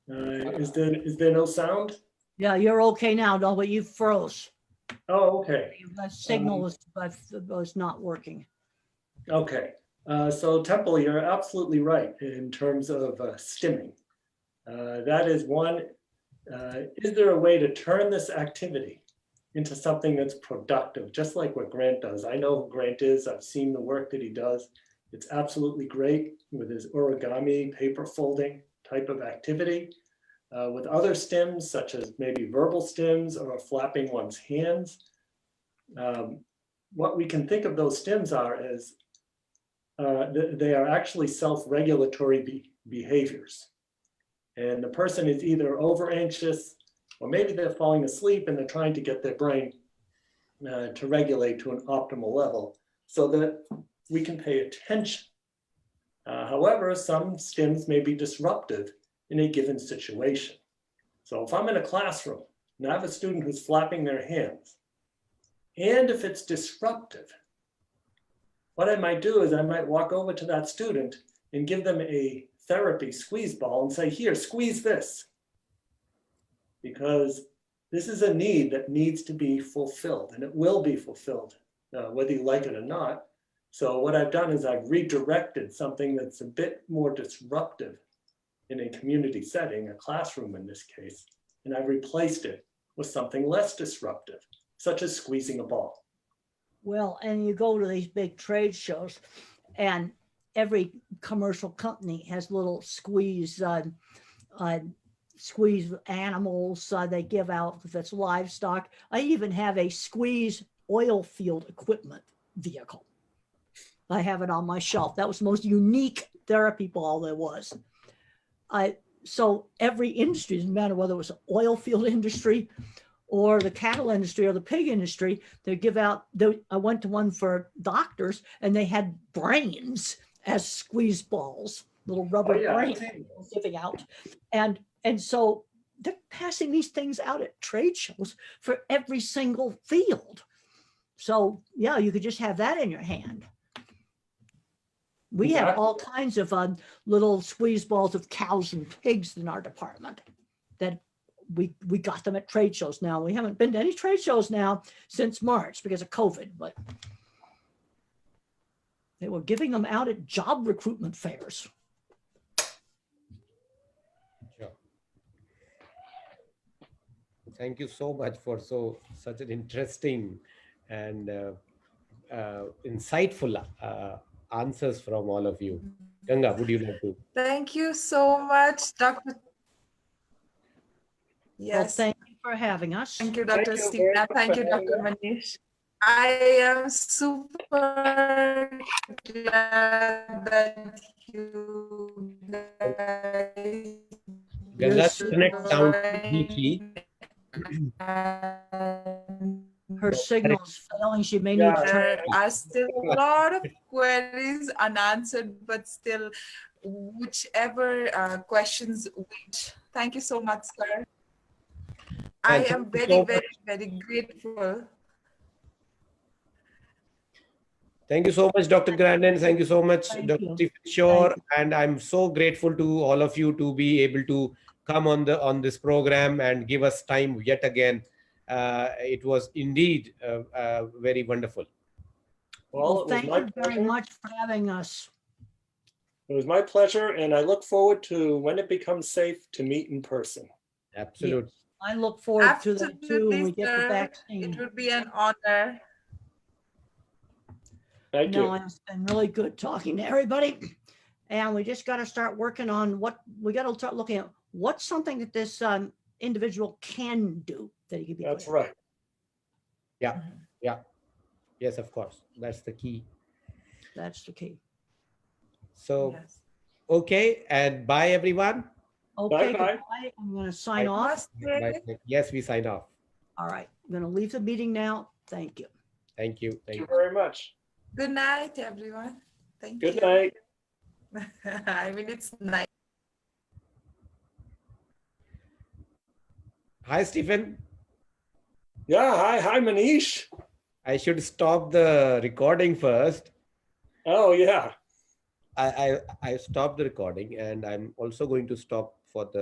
Is there no sound? Yeah, you're okay now, no, but you froze. Oh, okay. The signal was not working. Okay. So Temple, you're absolutely right in terms of stimming. That is one. Is there a way to turn this activity into something that's productive, just like what Grant does? I know who Grant is. I've seen the work that he does. It's absolutely great with his origami, paper folding type of activity. With other stems, such as maybe verbal stems or flapping one's hands, what we can think of those stems are as they are actually self-regulatory behaviors. And the person is either over anxious, or maybe they're falling asleep and they're trying to get their brain to regulate to an optimal level so that we can pay attention. However, some stims may be disruptive in a given situation. So if I'm in a classroom and I have a student who's flapping their hands, and if it's disruptive, what I might do is I might walk over to that student and give them a therapy squeeze ball and say, here, squeeze this. Because this is a need that needs to be fulfilled, and it will be fulfilled, whether you like it or not. So what I've done is I've redirected something that's a bit more disruptive in a community setting, a classroom in this case, and I've replaced it with something less disruptive, such as squeezing a ball. Well, and you go to these big trade shows and every commercial company has little squeeze animals they give out that's livestock. I even have a squeeze oil field equipment vehicle. I have it on my shelf. That was the most unique therapy ball there was. So every industry, doesn't matter whether it was the oil field industry or the cattle industry or the pig industry, they give out, I went to one for doctors and they had brains as squeeze balls, little rubber brains giving out. And so they're passing these things out at trade shows for every single field. So yeah, you could just have that in your hand. We have all kinds of little squeeze balls of cows and pigs in our department that we got them at trade shows now. We haven't been to any trade shows now since March because of COVID, but they were giving them out at job recruitment fairs. Sure. Thank you so much for such an interesting and insightful answers from all of you. Ganga, would you like to? Thank you so much, Dr. Yes. Well, thank you for having us. Thank you, Dr. Steve. Thank you, Dr. Manish. I am super glad that you guys Ganga's internet sounds weakly. Her signal's failing. She may need to turn. There are still a lot of queries unanswered, but still, whichever questions, thank you so much, sir. I am very, very, very grateful. Thank you so much, Dr. Grandin. Thank you so much, Dr. Stephen Shore. And I'm so grateful to all of you to be able to come on this program and give us time yet again. It was indeed very wonderful. Well, thank you very much for having us. It was my pleasure, and I look forward to when it becomes safe to meet in person. Absolutely. Yes, I look forward to that too when we get the vaccine. It would be an honor. Thank you. It's been really good talking to everybody. And we just got to start working on we got to start looking at what's something that this individual can do that he could be. That's right. Yeah. Yeah. Yes, of course. That's the key. That's the key. So, okay. And bye, everyone. Okay. Bye-bye. Goodbye. I'm going to sign off. Bye. Yes, we sign off. All right. I'm going to leave the meeting now. Thank you. Thank you. Thank you very much. Good night, everyone. Thank you. Good night. I mean, it's night. Hi, Stephen. Yeah, hi, Manish. I should stop the recording first. Oh, yeah. I stopped the recording, and I'm also going to stop for the